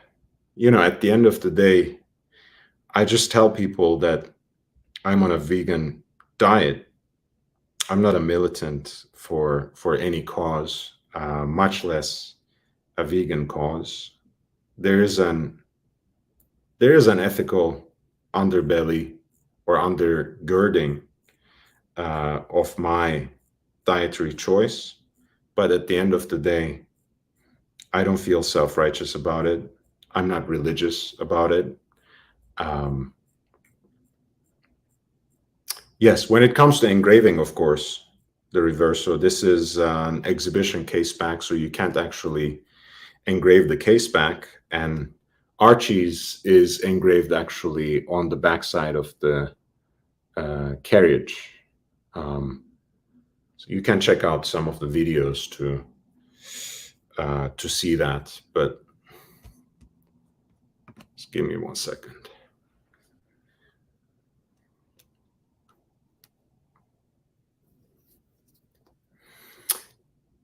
at the end of the day, I just tell people that I'm on a vegan diet. I'm not a militant for any cause, much less a vegan cause. There is an ethical underbelly or undergirding of my dietary choice, but at the end of the day, I don't feel self-righteous about it. I'm not religious about it. Yes, when it comes to engraving, of course, the reverse. So this is an exhibition case back, so you can't actually engrave the case back. And Archie's is engraved actually on the backside of the carriage. So you can check out some of the videos to see that, but just give me 1 second.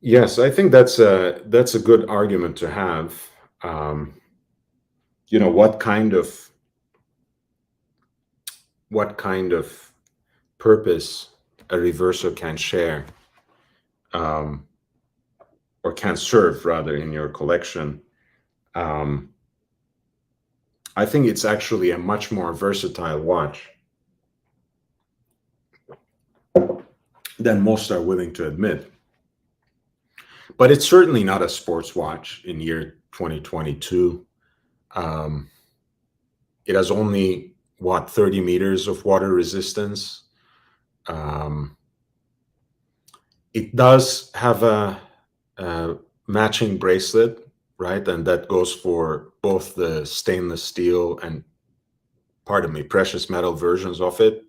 Yes, I think that's a good argument to have. What kind of purpose a reverso can share, or can serve rather, in your collection. I think it's actually a much more versatile watch than most are willing to admit. But it's certainly not a sports watch in year 2022. It has only, 30 meters of water resistance. It does have a matching bracelet, right? And that goes for both the stainless steel and, precious metal versions of it.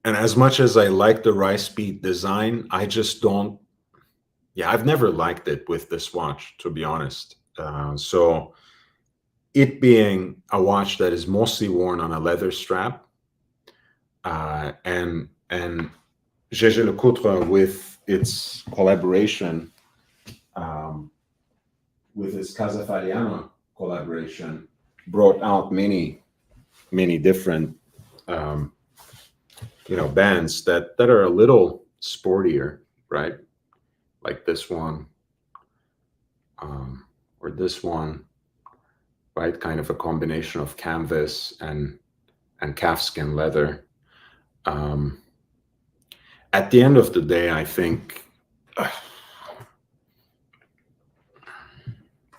And as much as I like the rice bead design, I just don't, I've never liked it with this watch, to be honest. So it being a watch that is mostly worn on a leather strap, and Gégé Lecoutre, with its collaboration, with its Casafariano collaboration, brought out many different bands that are a little sportier, right? Like this one, or this one, right? Kind of a combination of canvas and calfskin leather. At the end of the day, I think,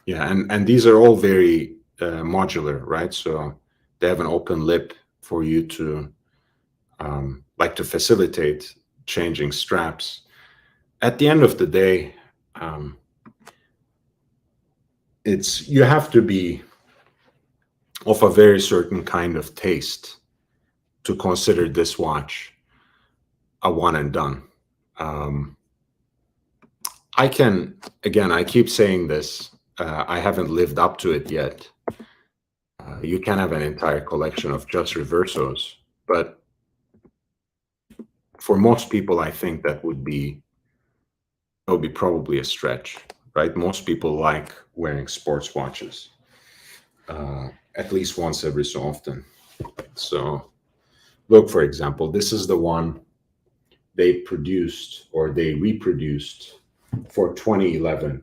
and these are all very modular, right? So they have an open lip for you to, to facilitate changing straps. At the end of the day, you have to be of a very certain kind of taste to consider this watch a one and done. I keep saying this, I haven't lived up to it yet. You can have an entire collection of just reversos, but for most people, I think that would be probably a stretch, right? Most people like wearing sports watches, at least once every so often. So look, for example, this is the one they produced or they reproduced for 2011,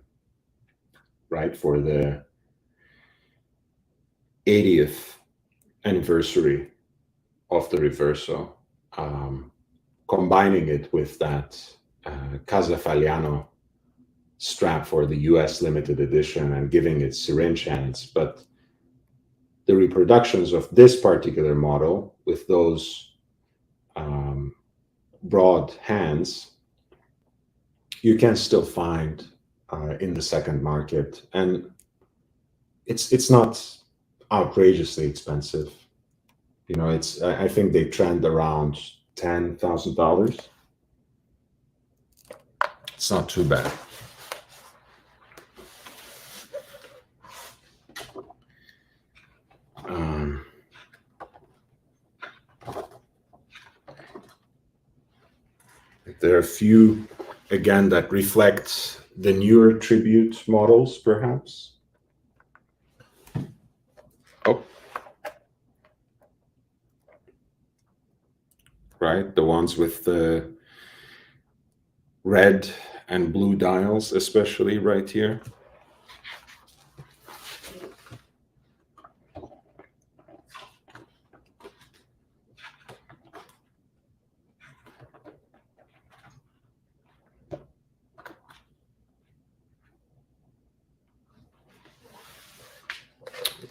right? For the 80th anniversary of the Reverso, combining it with that Casa Fagliano strap for the US limited edition and giving it syringe hands. But the reproductions of this particular model with those broad hands, you can still find in the second market, and it's not outrageously expensive. You know, I think they trend around $10,000. It's not too bad. There are a few, again, that reflect the newer tribute models, perhaps. Oh. Right, the ones with the red and blue dials, especially right here.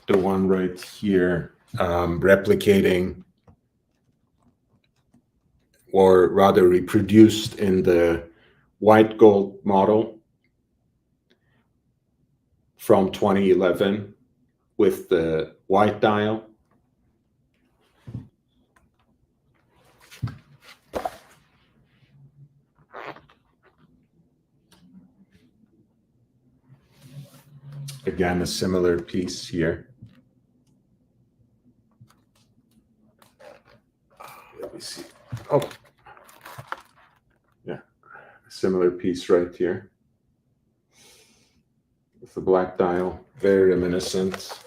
The one right here, replicating, or rather reproduced in the white gold model from 2011 with the white dial. Again, a similar piece here. Let me see. Oh, yeah, a similar piece right here with the black dial, very reminiscent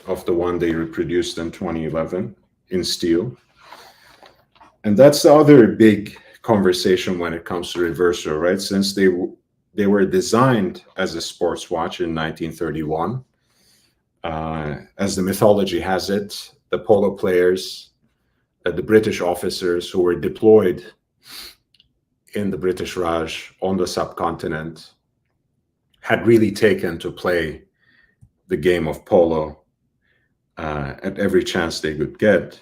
of the one they reproduced in 2011 in steel. And that's the other big conversation when it comes to Reverso, right? Since they were designed as a sports watch in 1931, as the mythology has it, the polo players, the British officers who were deployed in the British Raj on the subcontinent had really taken to play the game of polo at every chance they could get.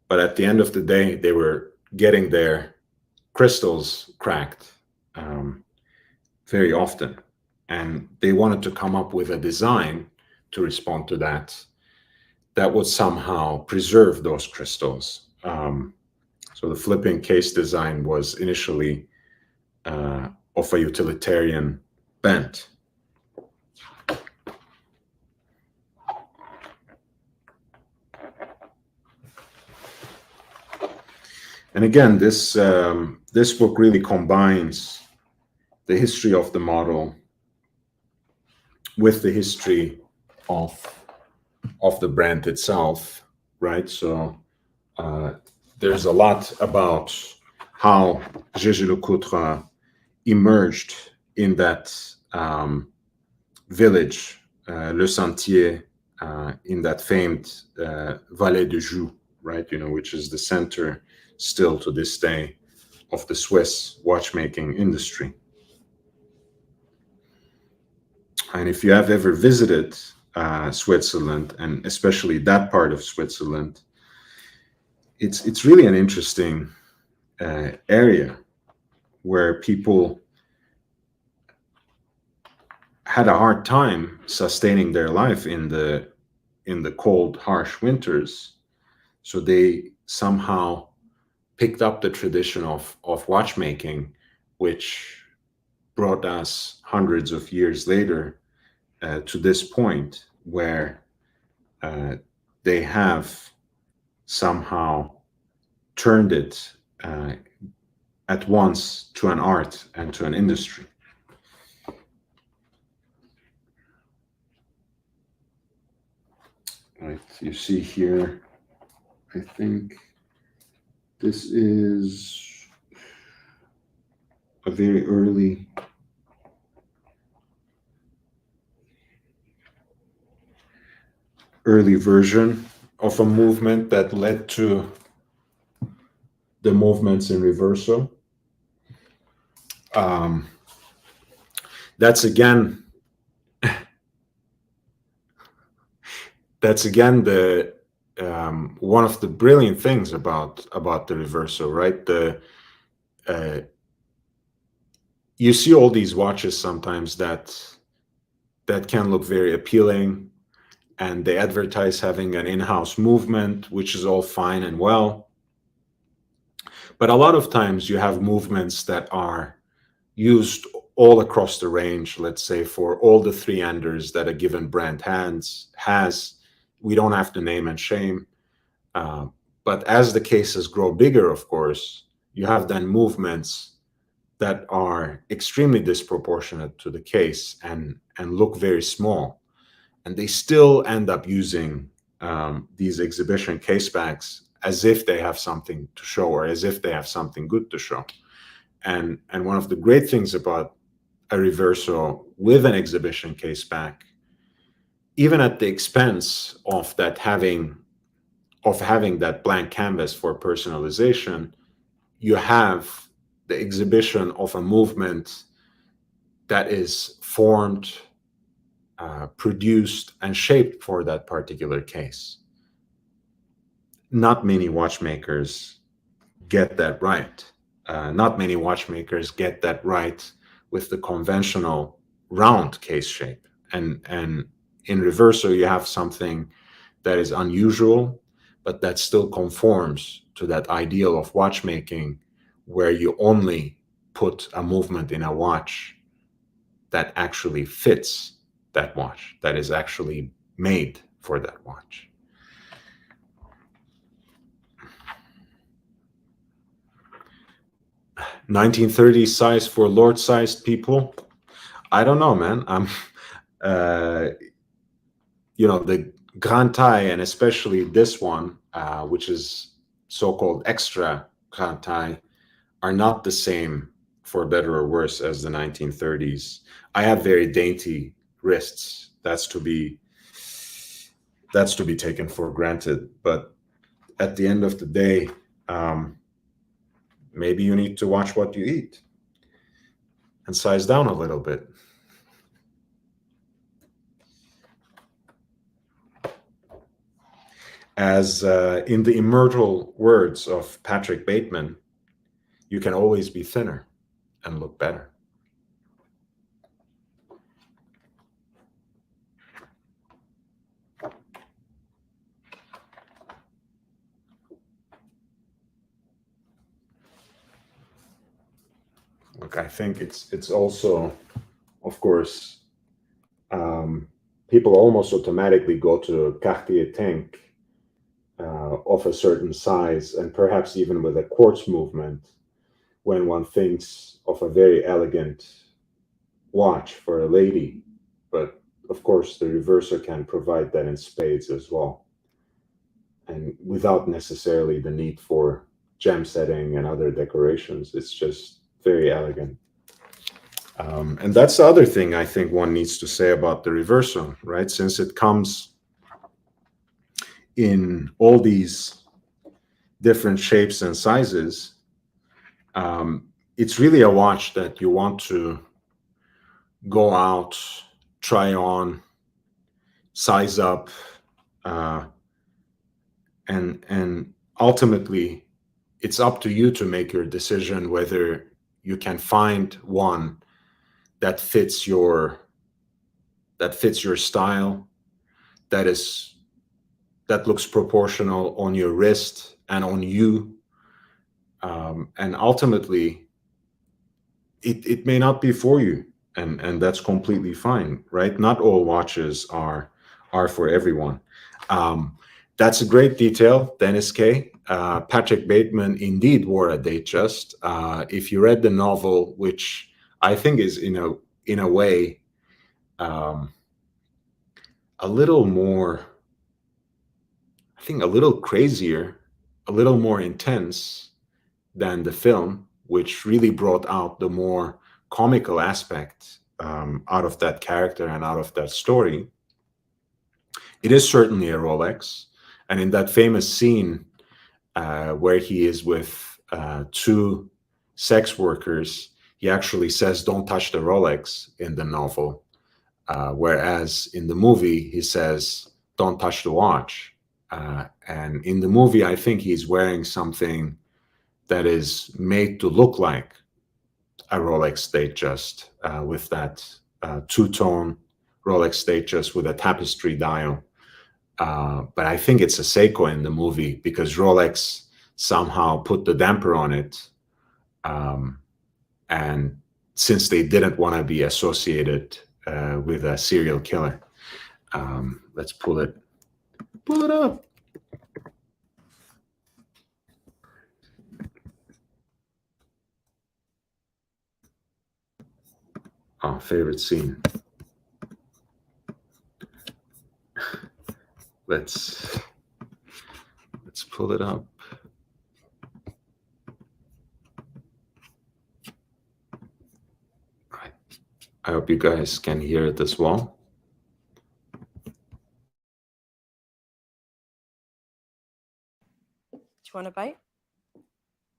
But at the end of the day, they were getting their crystals cracked very often. And they wanted to come up with a design to respond to that would somehow preserve those crystals. So the flipping case design was initially of a utilitarian bent. And again, this book really combines the history of the model with the history of the brand itself, right? So there's a lot about how Jaeger-LeCoultre emerged in that village, Le Sentier, in that famed Vallée de Joux, right? You know, which is the center still to this day of the Swiss watchmaking industry. And if you have ever visited Switzerland, and especially that part of Switzerland, it's really an interesting area where people had a hard time sustaining their life in the cold, harsh winters. So they somehow picked up the tradition of watchmaking, which brought us hundreds of years later to this point where they have somehow turned it at once to an art and to an industry. Right, you see here, I think this is a very early version of a movement that led to the movements in reverso. That's again the one of the brilliant things about the reverso, right? You see all these watches sometimes that can look very appealing, and they advertise having an in-house movement, which is all fine and well. But a lot of times you have movements that are used all across the range, let's say for all the three enders that a given brand has. We don't have to name and shame. But as the cases grow bigger, of course, you have then movements that are extremely disproportionate to the case and look very small. And they still end up using these exhibition case backs as if they have something to show, or as if they have something good to show. And one of the great things about a reverso with an exhibition case back, even at the expense of having that blank canvas for personalization, you have the exhibition of a movement that is formed, produced, and shaped for that particular case. Not many watchmakers get that right. Not many watchmakers get that right with the conventional round case shape. And in reverso, you have something that is unusual, but that still conforms to that ideal of watchmaking, where you only put a movement in a watch that actually fits that watch, that is actually made for that watch. "1930s size for lord-sized people." I don't know, man. I'm, the Grand Taille, and especially this one, which is so-called extra Grand Taille, are not the same, for better or worse, as the 1930s. I have very dainty wrists. That's to be taken for granted. But at the end of the day, maybe you need to watch what you eat and size down a little bit. As in the immortal words of Patrick Bateman, you can always be thinner and look better. Look, I think it's also, of course, people almost automatically go to Cartier tank of a certain size, and perhaps even with a quartz movement, when one thinks of a very elegant watch for a lady. But of course, the reverso can provide that in spades as well, and without necessarily the need for gem setting and other decorations. It's just very elegant. And that's the other thing I think one needs to say about the reverso, right? Since it comes in all these different shapes and sizes, it's really a watch that you want to go out, try on, size up, and ultimately it's up to you to make your decision whether you can find one that fits your style, that looks proportional on your wrist and on you, and ultimately it may not be for you, and that's completely fine, right? Not all watches are for everyone. That's a great detail, Dennis Kay. Patrick Bateman indeed wore a Datejust. If you read the novel, which I think is in a way a little more, I think a little crazier, a little more intense than the film, which really brought out the more comical aspect out of that character and out of that story. It is certainly a Rolex. And in that famous scene where he is with two sex workers, he actually says, "Don't touch the Rolex" in the novel. Whereas in the movie, he says, "Don't touch the watch." And in the movie, I think he's wearing something that is made to look like a Rolex Datejust with that two-tone Rolex Datejust with a tapestry dial. But I think it's a Seiko in the movie because Rolex somehow put the damper on it. And since they didn't want to be associated with a serial killer, let's pull it up. Oh, favorite scene. Let's pull it up. Right. I hope you guys can hear it as well. Do you want a bite?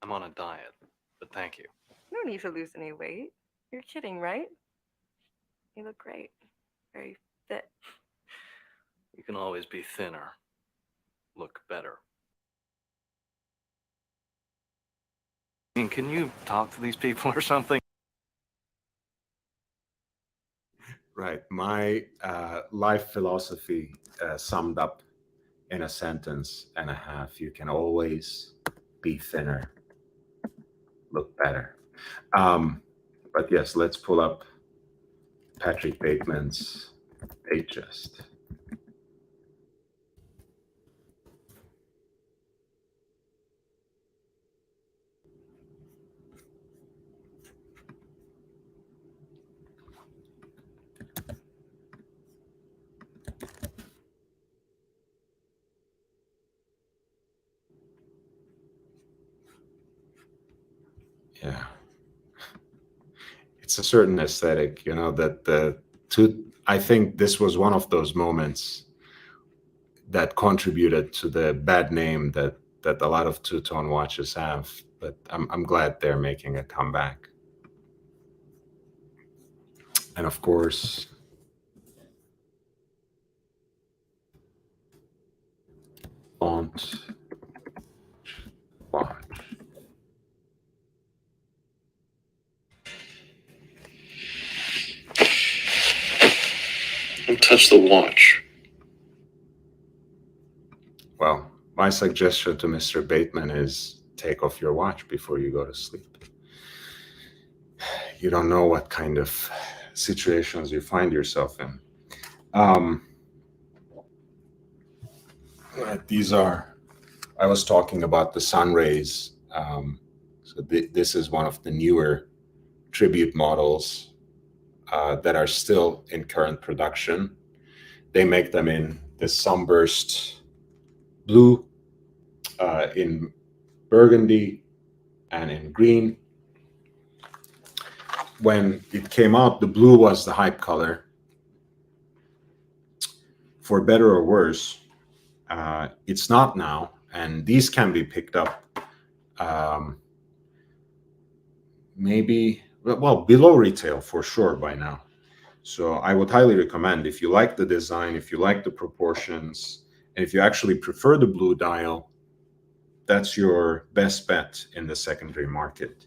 I'm on a diet, but thank you. No need to lose any weight. You're kidding, right? You look great. Very fit. You can always be thinner. Look better. I mean, can you talk to these people or something? Right. My life philosophy summed up in a sentence and a half. You can always be thinner, look better. But yes, let's pull up Patrick Bateman's Datejust. Yeah. It's a certain aesthetic, that the two, I think this was one of those moments that contributed to the bad name that a lot of two-tone watches have. But I'm glad they're making a comeback. And of course, font watch. Don't touch the watch. Well, my suggestion to Mr. Bateman is take off your watch before you go to sleep. You don't know what kind of situations you find yourself in. These are, I was talking about the sun rays. So this is one of the newer tribute models that are still in current production. They make them in the sunburst blue, in burgundy, and in green. When it came out, the blue was the hype color. For better or worse, it's not now, and these can be picked up maybe, well, below retail for sure by now. So I would highly recommend, if you like the design, if you like the proportions, and if you actually prefer the blue dial, that's your best bet in the secondary market.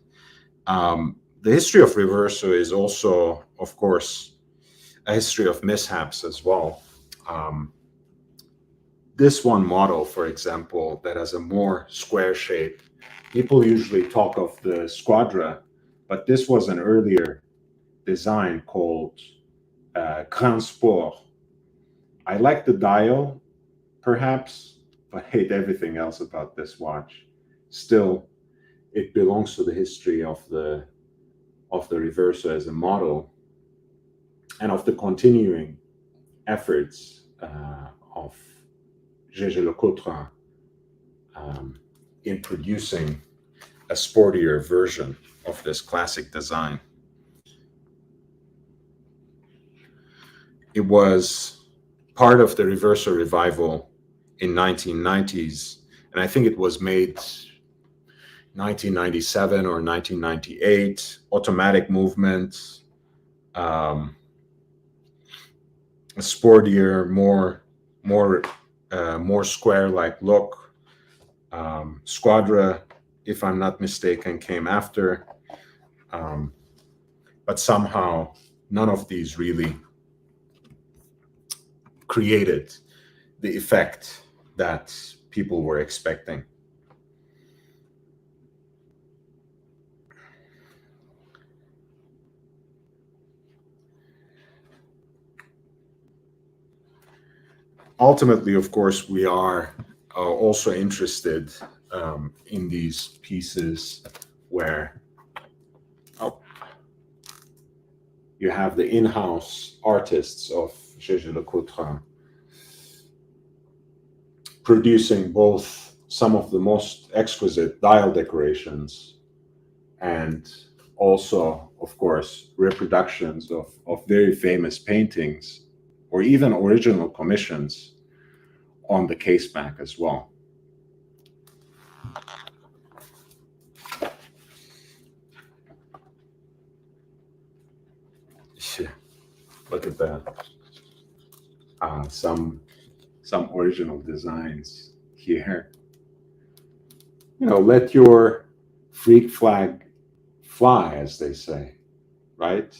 The history of Reverso is also, of course, a history of mishaps as well. This one model, for example, that has a more square shape, people usually talk of the Squadra, but this was an earlier design called Grand Sport. I like the dial, perhaps, but hate everything else about this watch. Still, it belongs to the history of the Reverso as a model, and of the continuing efforts of Gégé Lecoultre in producing a sportier version of this classic design. It was part of the Reverso revival in 1990s, and I think it was made 1997 or 1998. Automatic movement, a sportier, more square-like look. Squadra, if I'm not mistaken, came after, but somehow none of these really created the effect that people were expecting. Ultimately, of course, we are also interested in these pieces where you have the in-house artists of Gégé Lecoultre producing both some of the most exquisite dial decorations and also, of course, reproductions of very famous paintings or even original commissions on the case back as well. Look at that. Some original designs here. You know, let your freak flag fly, as they say, right?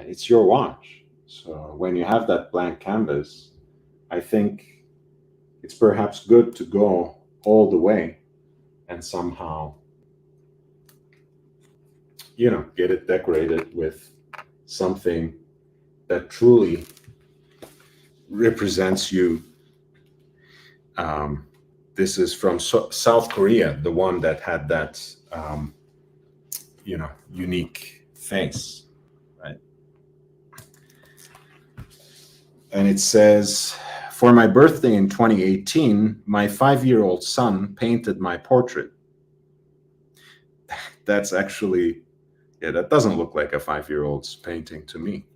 It's your watch. So when you have that blank canvas, I think it's perhaps good to go all the way and somehow, you know, get it decorated with something that truly represents you. This is from South Korea, the one that had that, you know, unique face, right? And it says, for my birthday in 2018, my 5-year-old son painted my portrait. That's actually, yeah, that doesn't look like a 5-year-old's painting to me.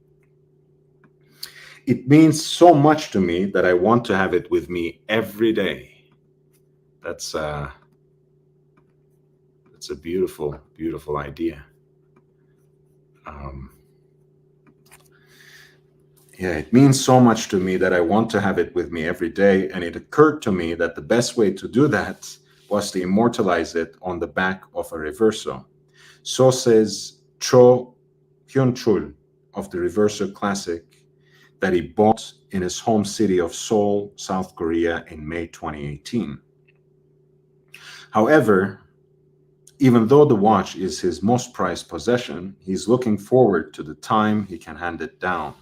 It means so much to me that I want to have it with me every day. That's a beautiful, beautiful idea. Yeah, it means so much to me that I want to have it with me every day. And it occurred to me that the best way to do that was to immortalize it on the back of a Reverso. So says Cho Hyun-chul of the Reverso Classic that he bought in his home city of Seoul, South Korea in May 2018. However, even though the watch is his most prized possession, he's looking forward to the time he can hand it down.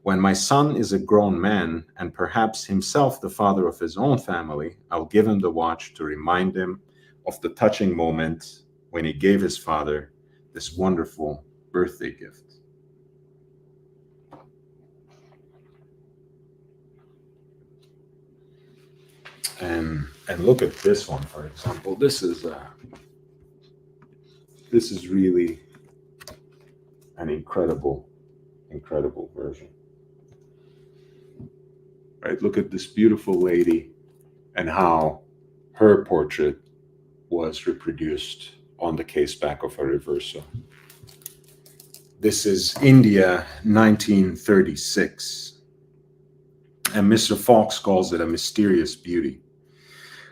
When my son is a grown man and perhaps himself the father of his own family, I'll give him the watch to remind him of the touching moment when he gave his father this wonderful birthday gift. And look at this one, for example. This is really an incredible version. Right? Look at this beautiful lady and how her portrait was reproduced on the case back of a Reverso. This is India, 1936. And Mr. Fox calls it a mysterious beauty.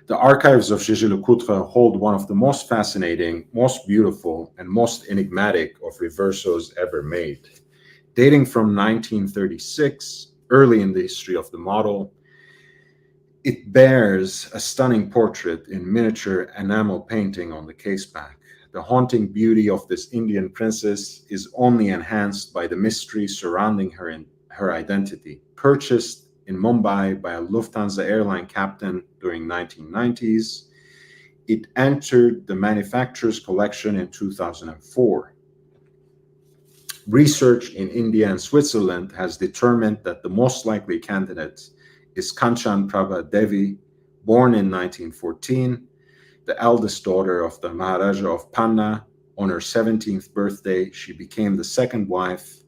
The archives of Gégé Lecoultre hold one of the most fascinating, most beautiful, and most enigmatic of Reversos ever made. Dating from 1936, early in the history of the model, it bears a stunning portrait in miniature enamel painting on the caseback. The haunting beauty of this Indian princess is only enhanced by the mystery surrounding her and her identity. Purchased in Mumbai by a Lufthansa airline captain during 1990s. It entered the manufacturer's collection in 2004. Research in India and Switzerland has determined that the most likely candidate is Kanchan Prabha Devi, born in 1914, the eldest daughter of the Maharaja of Panna. On her 17th birthday, she became the second wife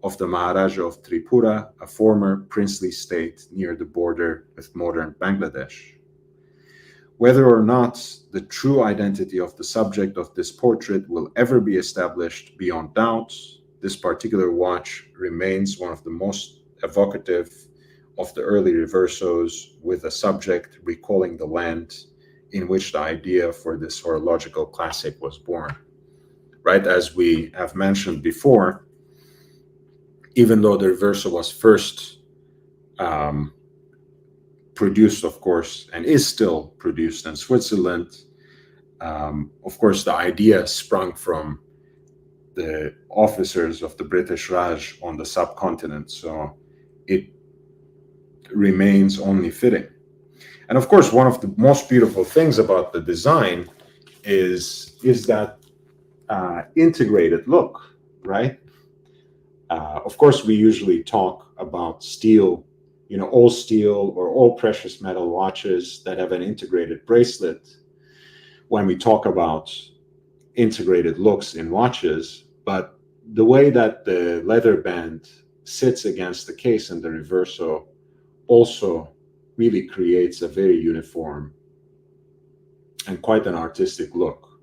of the Maharaja of Tripura, a former princely state near the border with modern Bangladesh. Whether or not the true identity of the subject of this portrait will ever be established beyond doubt, this particular watch remains one of the most evocative of the early reversos, with a subject recalling the land in which the idea for this horological classic was born. Right, as we have mentioned before, even though the reverso was first produced, of course, and is still produced in Switzerland, of course, the idea sprung from the officers of the British Raj on the subcontinent, so it remains only fitting. And of course, one of the most beautiful things about the design is that integrated look, right? Of course, we usually talk about steel, all steel or all precious metal watches that have an integrated bracelet when we talk about integrated looks in watches, but the way that the leather band sits against the case in the reverso also really creates a very uniform and quite an artistic look.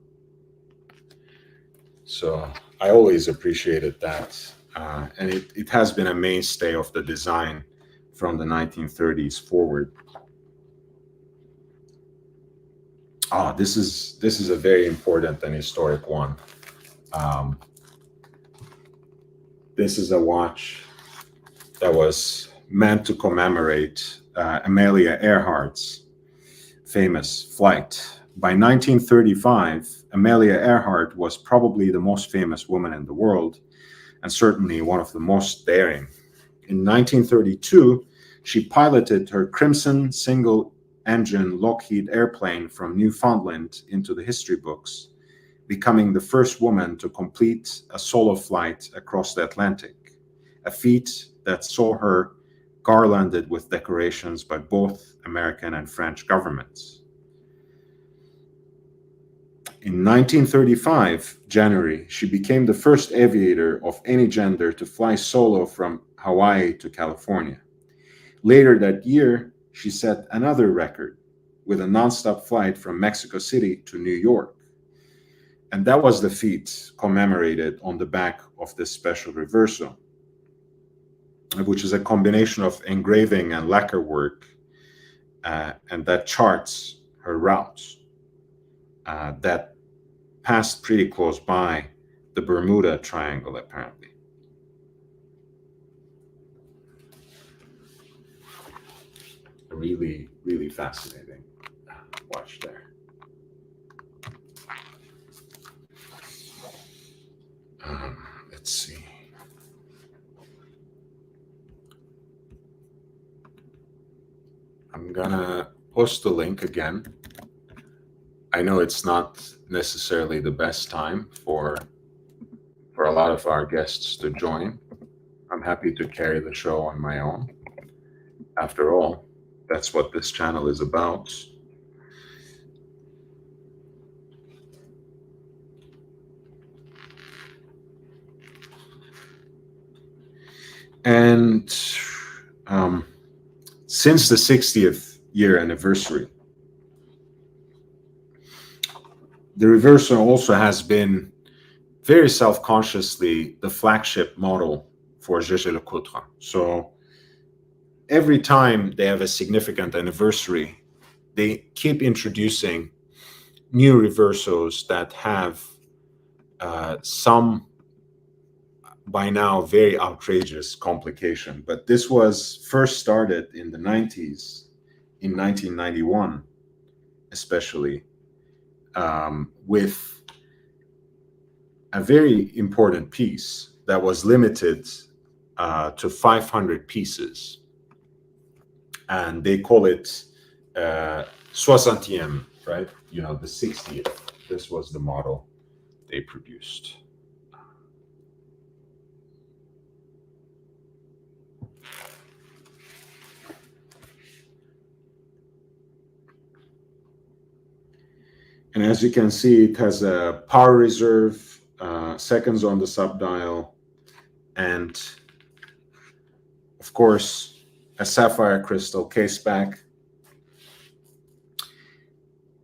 So I always appreciated that. And it has been a mainstay of the design from the 1930s forward. This is a very important and historic one. This is a watch that was meant to commemorate Amelia Earhart's famous flight. By 1935, Amelia Earhart was probably the most famous woman in the world, and certainly one of the most daring. In 1932, she piloted her Crimson single-engine Lockheed airplane from Newfoundland into the history books, becoming the first woman to complete a solo flight across the Atlantic, a feat that saw her garlanded with decorations by both American and French governments. In 1935, January, she became the first aviator of any gender to fly solo from Hawaii to California. Later that year, she set another record with a nonstop flight from Mexico City to New York. And that was the feat commemorated on the back of this special reverso, which is a combination of engraving and lacquer work, and that charts her routes that passed pretty close by the Bermuda Triangle, apparently. A really, really fascinating watch there. Let's see. I'm gonna post the link again. I know it's not necessarily the best time for a lot of our guests to join. I'm happy to carry the show on my own. After all, that's what this channel is about. And since the 60th year anniversary, the reverso also has been very self-consciously the flagship model for Jaeger-LeCoultre. So every time they have a significant anniversary, they keep introducing new reversos that have some, by now, very outrageous complication. But this was first started in the 90s, in 1991, especially, with a very important piece that was limited to 500 pieces. and they call it 60e, right? You know, the 60th. This was the model they produced. And as you can see, it has a power reserve, seconds on the subdial, and of course, a sapphire crystal case back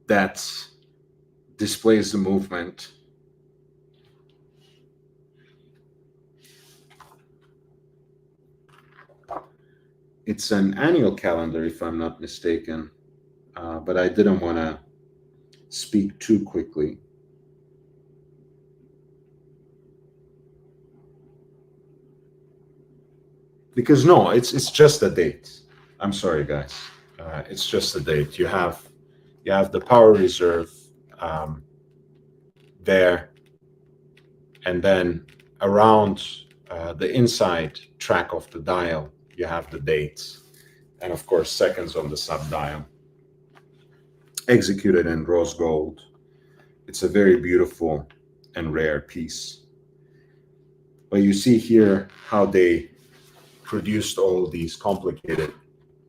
that displays the movement. It's an annual calendar, if I'm not mistaken, but I didn't want to speak too quickly. Because no, it's just a date. I'm sorry, guys. It's just a date. You have the power reserve there, and then around the inside track of the dial, you have the dates, and of course seconds on the subdial, executed in rose gold. It's a very beautiful and rare piece. But you see here how they produced all these complicated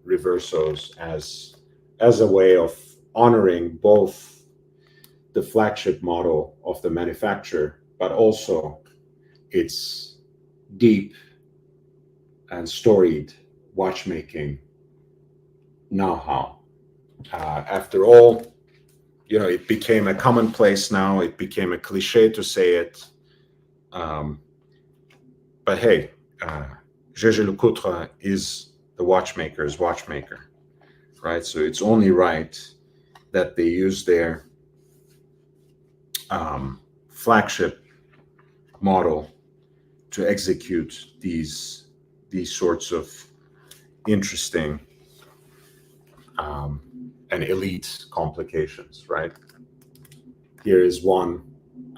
reversos as a way of honoring both the flagship model of the manufacturer, but also its deep and storied watchmaking know-how. After all, you know, it became a commonplace now. It became a cliche to say it. But hey, Gégé Lecoutre is the watchmaker's watchmaker, right? So it's only right that they use their flagship model to execute these sorts of interesting and elite complications, right? Here is one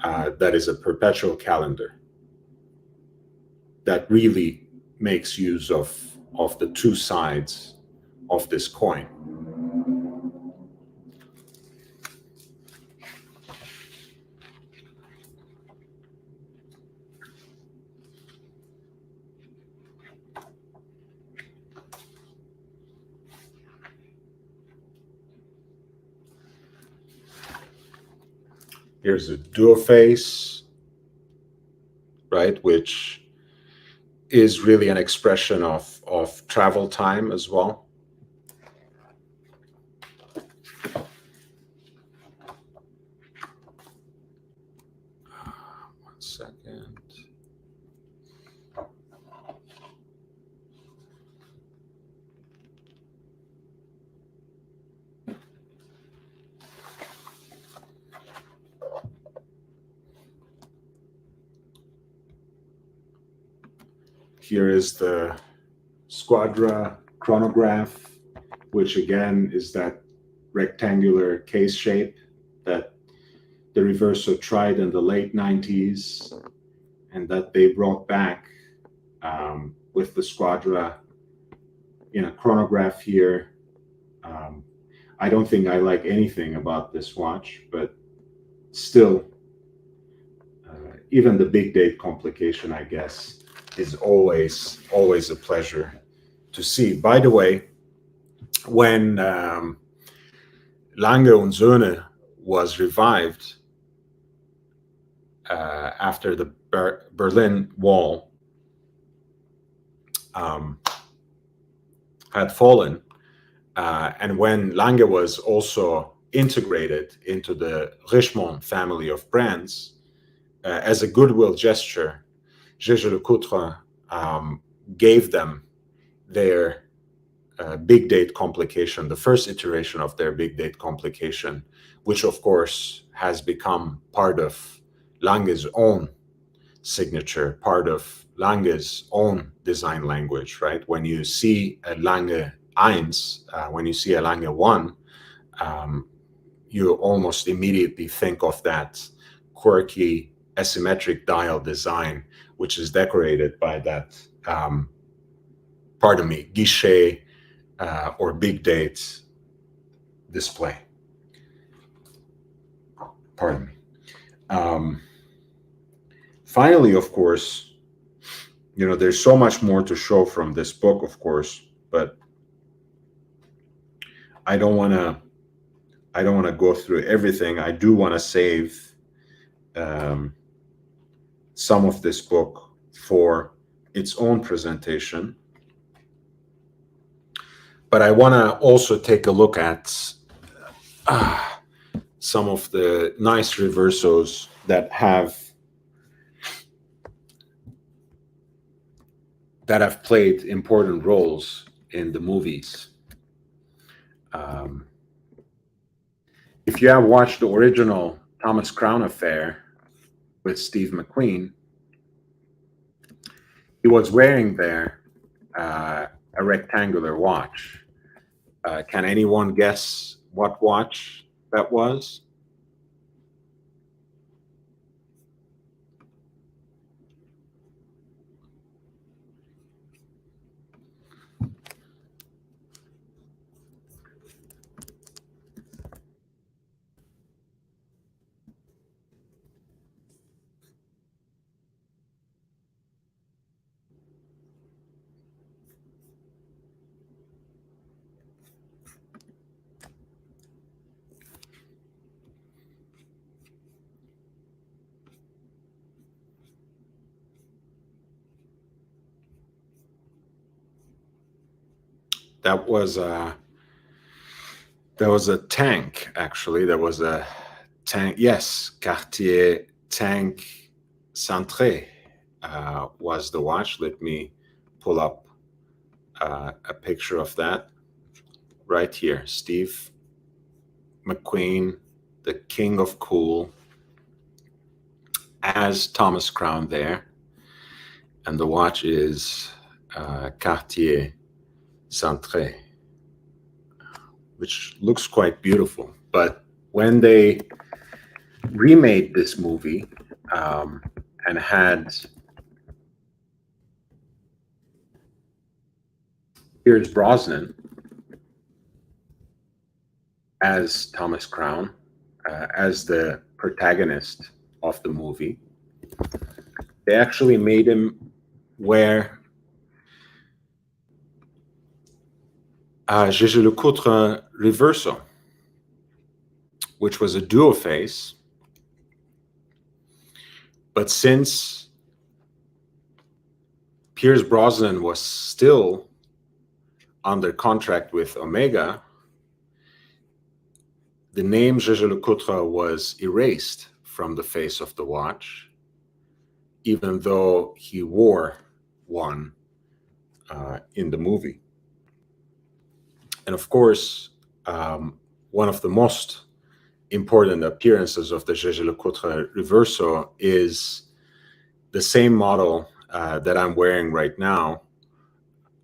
that is a perpetual calendar that really makes use of the two sides of this coin. Here's a duoface, right, which is really an expression of travel time as well. One second. Here is the Squadra chronograph, which again is that rectangular case shape that the Reverso tried in the late 90s and that they brought back with the Squadra in a chronograph here. I don't think I like anything about this watch, but still, even the big date complication, I guess, is always a pleasure to see. By the way, when Lange und Söhne was revived after the Berlin Wall had fallen, and when Lange was also integrated into the Richemont family of brands, as a goodwill gesture, Gégé Lecoutre gave them their big date complication, the first iteration of their big date complication, which of course has become part of Lange's own signature, part of Lange's own design language, right? When you see a Lange 1, when you see a Lange 1, you almost immediately think of that quirky asymmetric dial design, which is decorated by that, guichet or big date display. Pardon me. Finally, of course, there's so much more to show from this book, of course, but I don't want to go through everything. I do want to save some of this book for its own presentation. But I want to also take a look at some of the nice reversos that have played important roles in the movies. If you have watched the original Thomas Crown Affair with Steve McQueen, he was wearing there a rectangular watch. Can anyone guess what watch that was? That was a tank, actually. There was a tank. Yes, Cartier Tank Centré was the watch. Let me pull up a picture of that right here. Steve McQueen, the king of cool, as Thomas Crown there. And the watch is Cartier Centré, which looks quite beautiful. But when they remade this movie and had Pierce Brosnan as Thomas Crown, as the protagonist of the movie, they actually made him wear Jaeger-LeCoultre Reverso, which was a duo face. But since Pierce Brosnan was still under contract with Omega, the name Jaeger-LeCoultre was erased from the face of the watch, even though he wore one in the movie. And of course, one of the most important appearances of the Jaeger-LeCoultre Reverso is the same model that I'm wearing right now,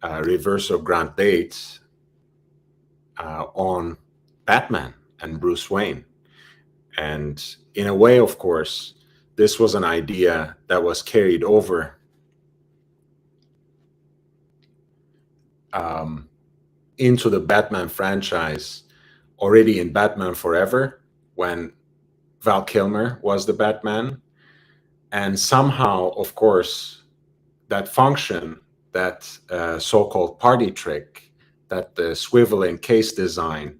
Reverso Grand Date, on Batman and Bruce Wayne. And in a way, of course, this was an idea that was carried over into the Batman franchise already in Batman Forever, when Val Kilmer was the Batman. And somehow, of course, that function, that so-called party trick, that the swivel and case design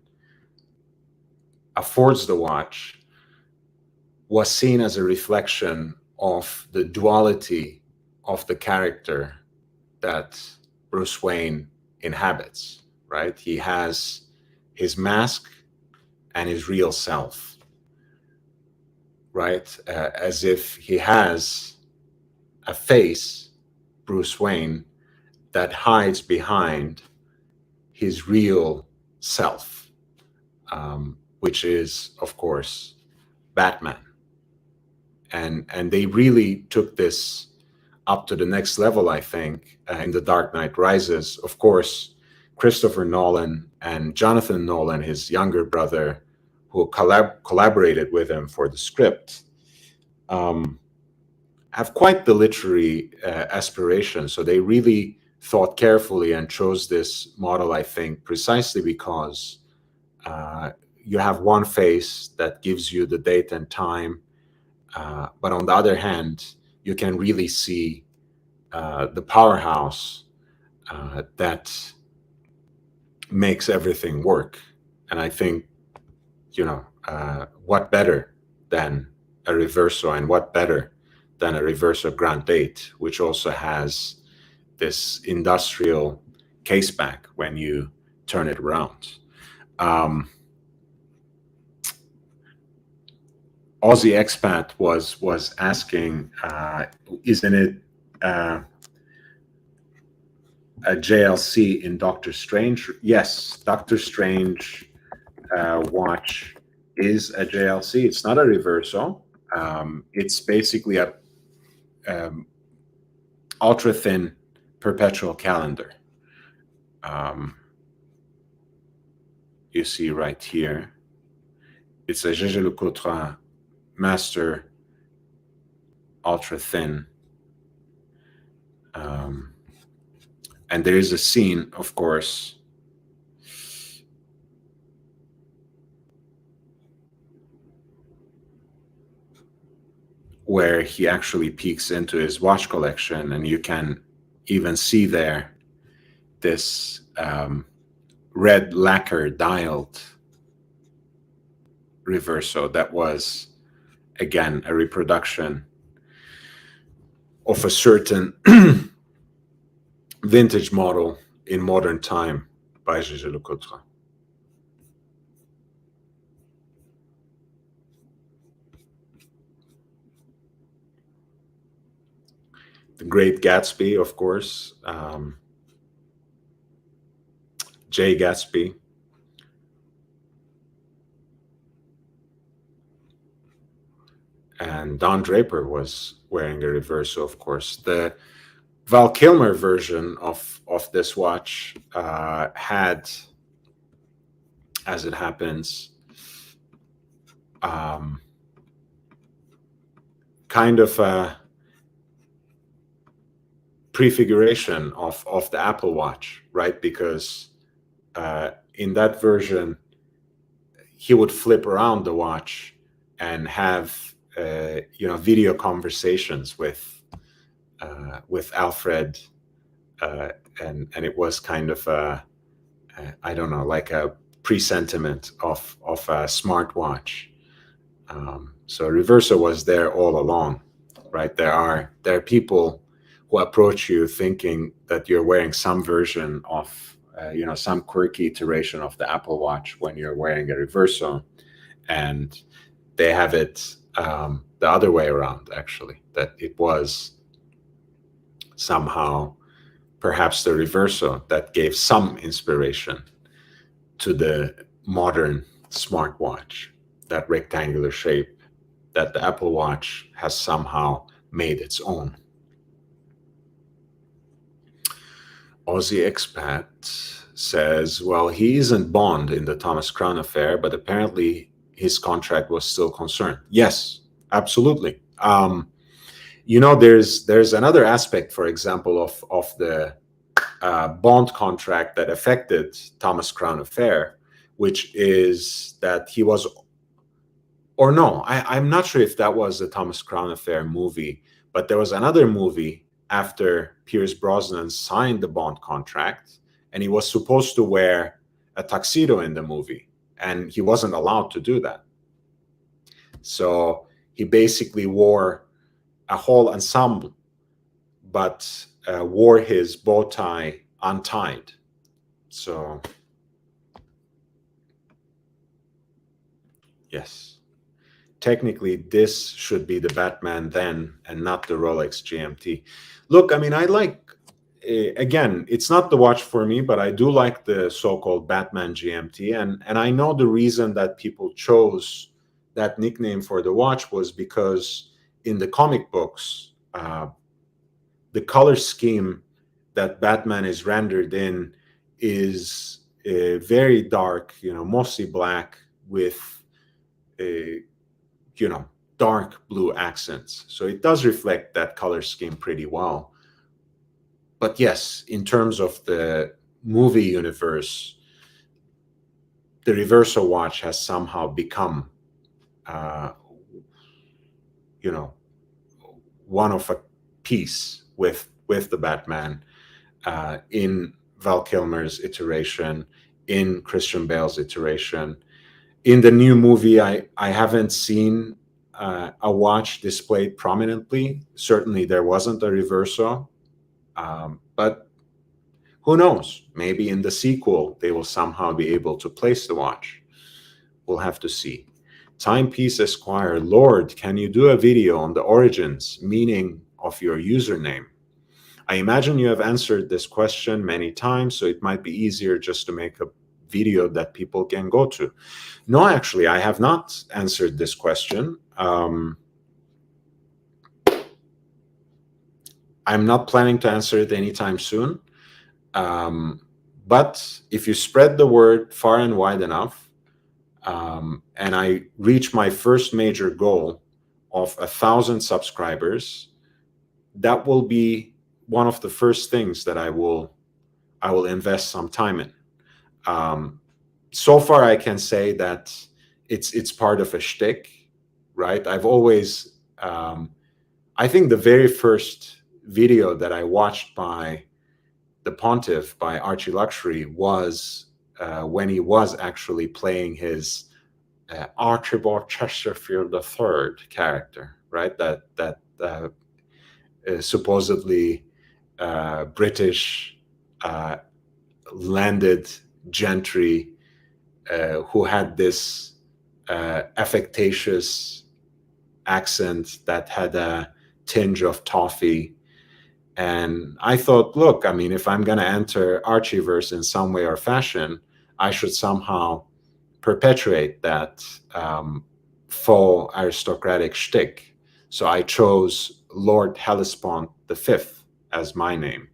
affords the watch, was seen as a reflection of the duality of the character that Bruce Wayne inhabits, right? He has his mask and his real self, right? As if he has a face, Bruce Wayne, that hides behind his real self, which is, of course, Batman. And they really took this up to the next level, I think, in The Dark Knight Rises. Of course, Christopher Nolan and Jonathan Nolan, his younger brother, who collaborated with him for the script, have quite the literary aspiration. So they really thought carefully and chose this model, I think, precisely because you have one face that gives you the date and time, but on the other hand, you can really see the powerhouse that makes everything work. And I think, what better than a reverso, and what better than a reverso grand date, which also has this industrial caseback when you turn it around. Aussie Expat was asking, isn't it a JLC in Doctor Strange? Yes, Doctor Strange watch is a JLC. It's not a reverso. It's basically a ultra thin perpetual calendar. You see right here, it's a Jaeger-LeCoultre Master ultra thin. And there is a scene, of course, where he actually peeks into his watch collection, and you can even see there this red lacquer dialed reverso that was, again, a reproduction of a certain vintage model in modern time by Jaeger-LeCoultre. The Great Gatsby, of course, Jay Gatsby. And Don Draper was wearing a reverso, of course. The Val Kilmer version of this watch had, as it happens, kind of a prefiguration of the Apple Watch, right? Because in that version, he would flip around the watch and have video conversations with Alfred, and it was kind of I don't know, like a presentiment of a smartwatch. So reverso was there all along, right? There are people who approach you thinking that you're wearing some version of some quirky iteration of the Apple Watch when you're wearing a reverso, and they have it the other way around, actually, that it was somehow perhaps the reverso that gave some inspiration to the modern smartwatch, that rectangular shape that the Apple Watch has somehow made its own. Aussie Expat says, well, he isn't Bond in the Thomas Crown affair, but apparently his contract was still concerned. Yes, absolutely. There's another aspect, for example, of the Bond contract that affected Thomas Crown affair, which is that he was, or no, I'm not sure if that was the Thomas Crown affair movie, but there was another movie after Pierce Brosnan signed the Bond contract, and he was supposed to wear a tuxedo in the movie, and he wasn't allowed to do that. So he basically wore a whole ensemble, but wore his bow tie untied. So, yes. Technically, this should be the Batman then and not the Rolex GMT. Look, I mean, I like, again, it's not the watch for me, but I do like the so-called Batman GMT. And I know the reason that people chose that nickname for the watch was because in the comic books, the color scheme that Batman is rendered in is very dark, mostly black with dark blue accents. So it does reflect that color scheme pretty well. but yes, in terms of the movie universe, the reversal watch has somehow become, you know, one of a piece with the Batman, in Val Kilmer's iteration, in Christian Bale's iteration. In the new movie, I haven't seen a watch displayed prominently. Certainly, there wasn't a reversal, but who knows? Maybe in the sequel, they will somehow be able to place the watch. We'll have to see. Timepiece Esquire, Lord, can you do a video on the origins, meaning of your username? I imagine you have answered this question many times, so it might be easier just to make a video that people can go to. No, actually, I have not answered this question. I'm not planning to answer it anytime soon. But if you spread the word far and wide enough, and I reach my first major goal of 1,000 subscribers, that will be one of the first things that I will invest some time in. So far, I can say that it's part of a shtick, right? I've always, I think the very first video that I watched by the Pontiff, by Archie Luxury, was when he was actually playing his Archibald Chesterfield III character, right? That supposedly British landed gentry who had this affectatious accent that had a tinge of toffee. And I thought, look, I mean, if I'm going to enter Archieverse in some way or fashion, I should somehow perpetuate that faux aristocratic shtick. So I chose Lord Hellespont V as my name.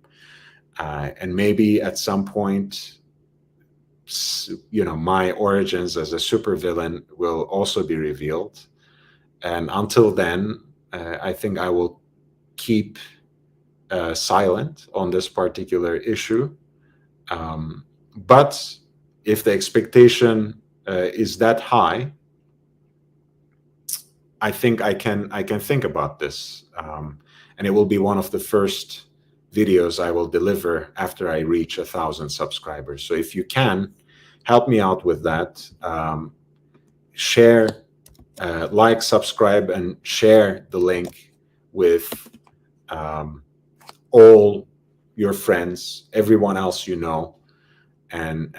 And maybe at some point, you know, my origins as a supervillain will also be revealed. And until then, I think I will keep silent on this particular issue. But if the expectation is that high, I think I can think about this, and it will be one of the first videos I will deliver after I reach 1,000 subscribers. So if you can help me out with that, share, like, subscribe, and share the link with all your friends, everyone else you know, and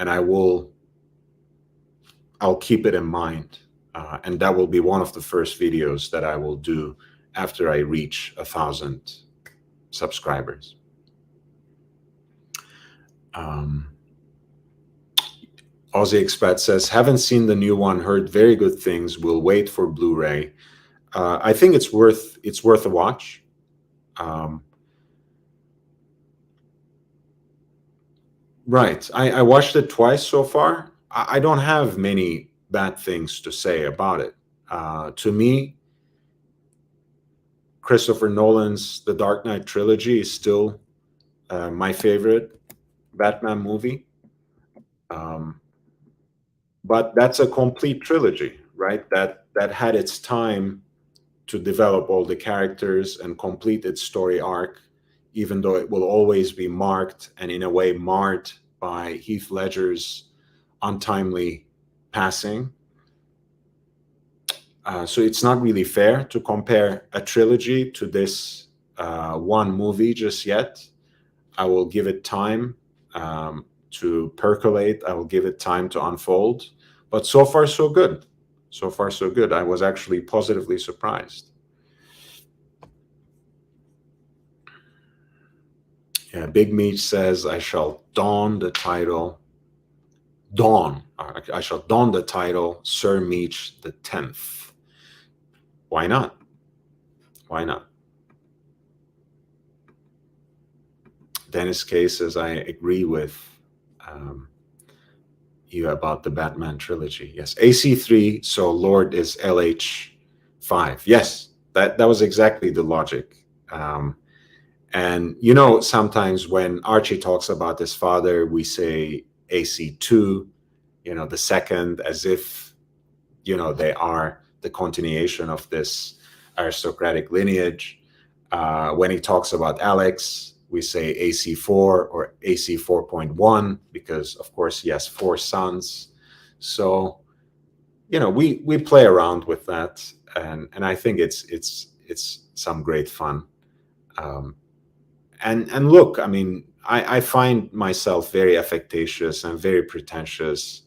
I'll keep it in mind, and that will be one of the first videos that I will do after I reach 1,000 subscribers. Aussie Expat says, haven't seen the new one, heard very good things, will wait for Blu-ray. I think it's worth a watch. Right. I watched it twice so far. I don't have many bad things to say about it. To me, Christopher Nolan's The Dark Knight trilogy is still my favorite Batman movie. But that's a complete trilogy, right? That had its time to develop all the characters and complete its story arc, even though it will always be marked and in a way marred by Heath Ledger's untimely passing. So it's not really fair to compare a trilogy to this one movie just yet. I will give it time to percolate. I will give it time to unfold. But so far, so good. So far, so good. I was actually positively surprised. Yeah, Big Meat says, I shall don the title. I shall don the title Sir Meech the 10th. Why not? Why not? Dennis K says, I agree with you about the Batman trilogy. Yes, AC3, so Lord is LH5. Yes, that was exactly the logic. And, you know, sometimes when Archie talks about his father, we say AC2, you know, the second, as if, you know, they are the continuation of this aristocratic lineage. When he talks about Alex, we say AC4 or AC 4.1, because of course he has 4 sons. So, you know, we play around with that, and I think it's some great fun. And look, I mean, I find myself very affectatious and very pretentious.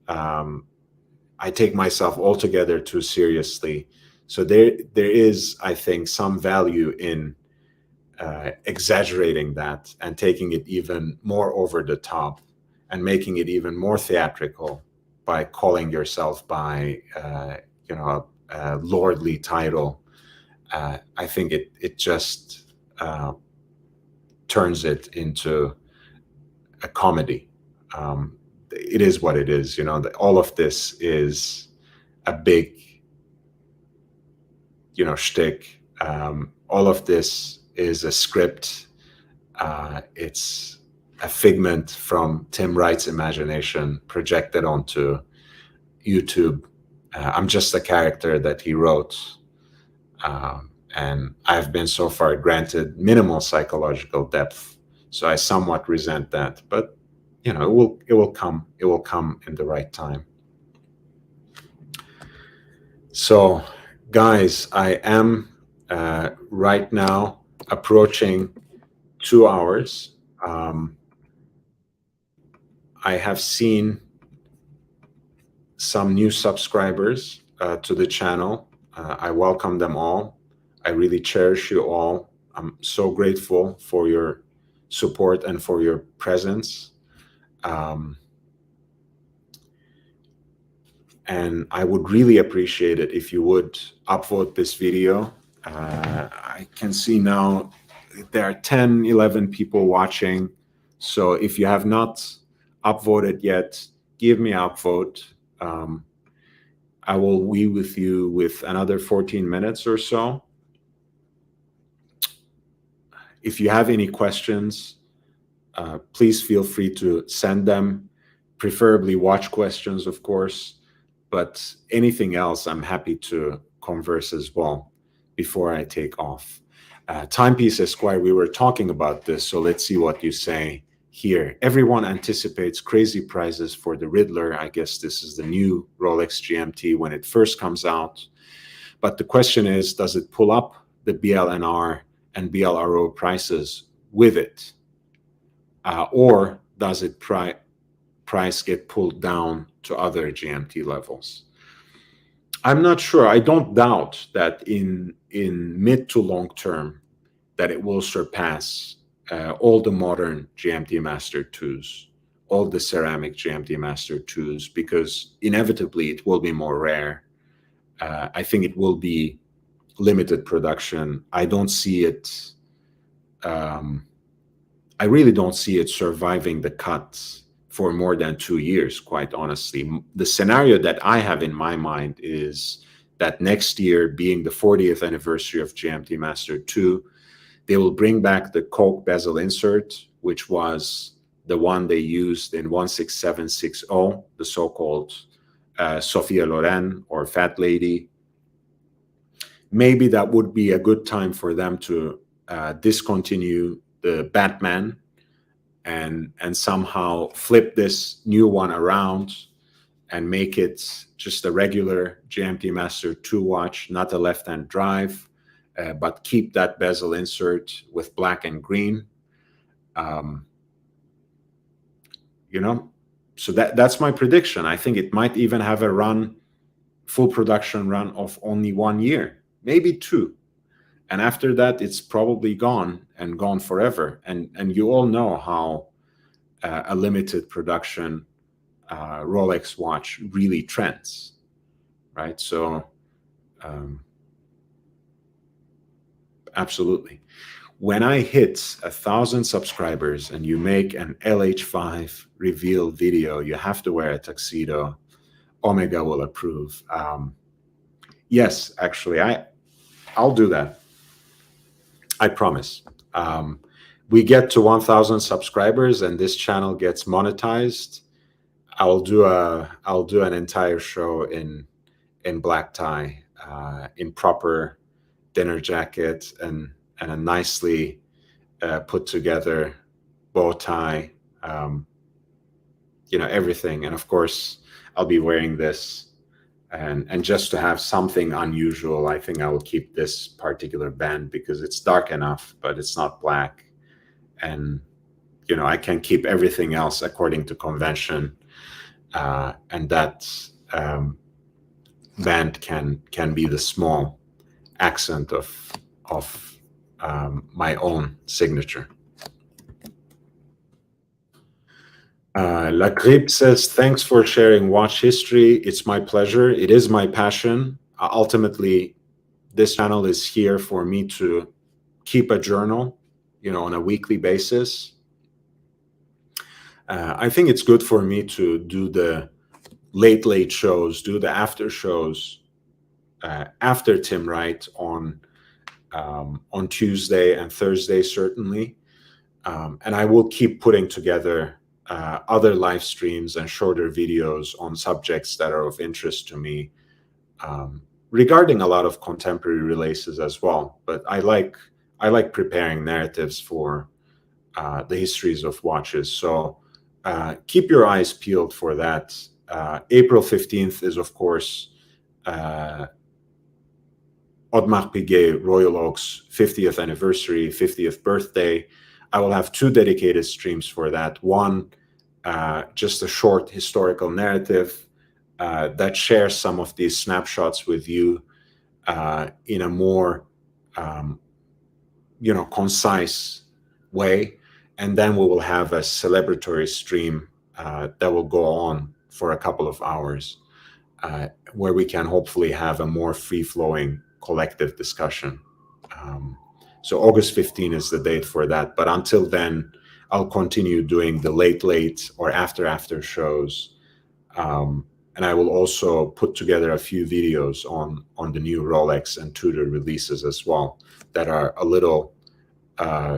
I take myself altogether too seriously. So there is, I think, some value in exaggerating that and taking it even more over the top and making it even more theatrical by calling yourself by, you know, a lordly title. I think it just turns it into a comedy. It is what it is, you know. All of this is a big, you know, shtick. All of this is a script. It's a figment from Tim Wright's imagination projected onto YouTube. I'm just a character that he wrote. And I've been so far granted minimal psychological depth. So I somewhat resent that. But, you know, it will come in the right time. So, guys, I am right now approaching 2 hours. I have seen some new subscribers to the channel. I welcome them all. I really cherish you all. I'm so grateful for your support and for your presence. And I would really appreciate it if you would upvote this video. I can see now there are 10, 11 people watching. So if you have not upvoted yet, give me an upvote. I will be with you with another 14 minutes or so. If you have any questions, please feel free to send them, preferably watch questions, of course. But anything else, I'm happy to converse as well before I take off. Timepiece Esquire, we were talking about this, so let's see what you say here. Everyone anticipates crazy prices for the Riddler. I guess this is the new Rolex GMT when it first comes out. But the question is, does it pull up the BLNR and BLRO prices with it? Or does it price get pulled down to other GMT levels? I'm not sure. I don't doubt that in mid to long term that it will surpass all the modern GMT Master 2s, all the ceramic GMT Master 2s, because inevitably it will be more rare. I think it will be limited production. I don't see it. I really don't see it surviving the cuts for more than 2 years, quite honestly. The scenario that I have in my mind is that next year, being the 40th anniversary of GMT Master 2, they will bring back the Coke bezel insert, which was the one they used in 16760, the so-called Sophia Loren or Fat Lady. Maybe that would be a good time for them to discontinue the Batman and somehow flip this new one around and make it just a regular GMT Master 2 watch, not a left-hand drive, but keep that bezel insert with black and green. You know, so that's my prediction. I think it might even have a run, full production run of only 1 year, maybe 2. And after that, it's probably gone and gone forever. And you all know how a limited production Rolex watch really trends, right? So absolutely. When I hit 1,000 subscribers and you make an LH5 reveal video, you have to wear a tuxedo. Omega will approve. Yes, actually, I'll do that. I promise. we get to 1,000 subscribers and this channel gets monetized, I'll do an entire show in black tie, in proper dinner jacket and a nicely put together bow tie, everything. And of course, I'll be wearing this. And just to have something unusual, I think I will keep this particular band because it's dark enough, but it's not black. And, I can keep everything else according to convention. And that band can be the small accent of my own signature. La Grippe says, thanks for sharing watch history. It's my pleasure. It is my passion. Ultimately, this channel is here for me to keep a journal, on a weekly basis. I think it's good for me to do the late shows, do the after shows after Tim Wright on Tuesday and Thursday, certainly. And I will keep putting together other live streams and shorter videos on subjects that are of interest to me, regarding a lot of contemporary releases as well. But I like preparing narratives for the histories of watches. So keep your eyes peeled for that. April 15th is, of course, Audemars Piguet Royal Oak's 50th anniversary, 50th birthday. I will have 2 dedicated streams for that. One, just a short historical narrative that shares some of these snapshots with you in a more, concise way. And then we will have a celebratory stream that will go on for a couple of hours, where we can hopefully have a more free-flowing collective discussion. So August 15 is the date for that. But until then, I'll continue doing the late or after shows. And I will also put together a few videos on the new Rolex and Tudor releases as well that are a little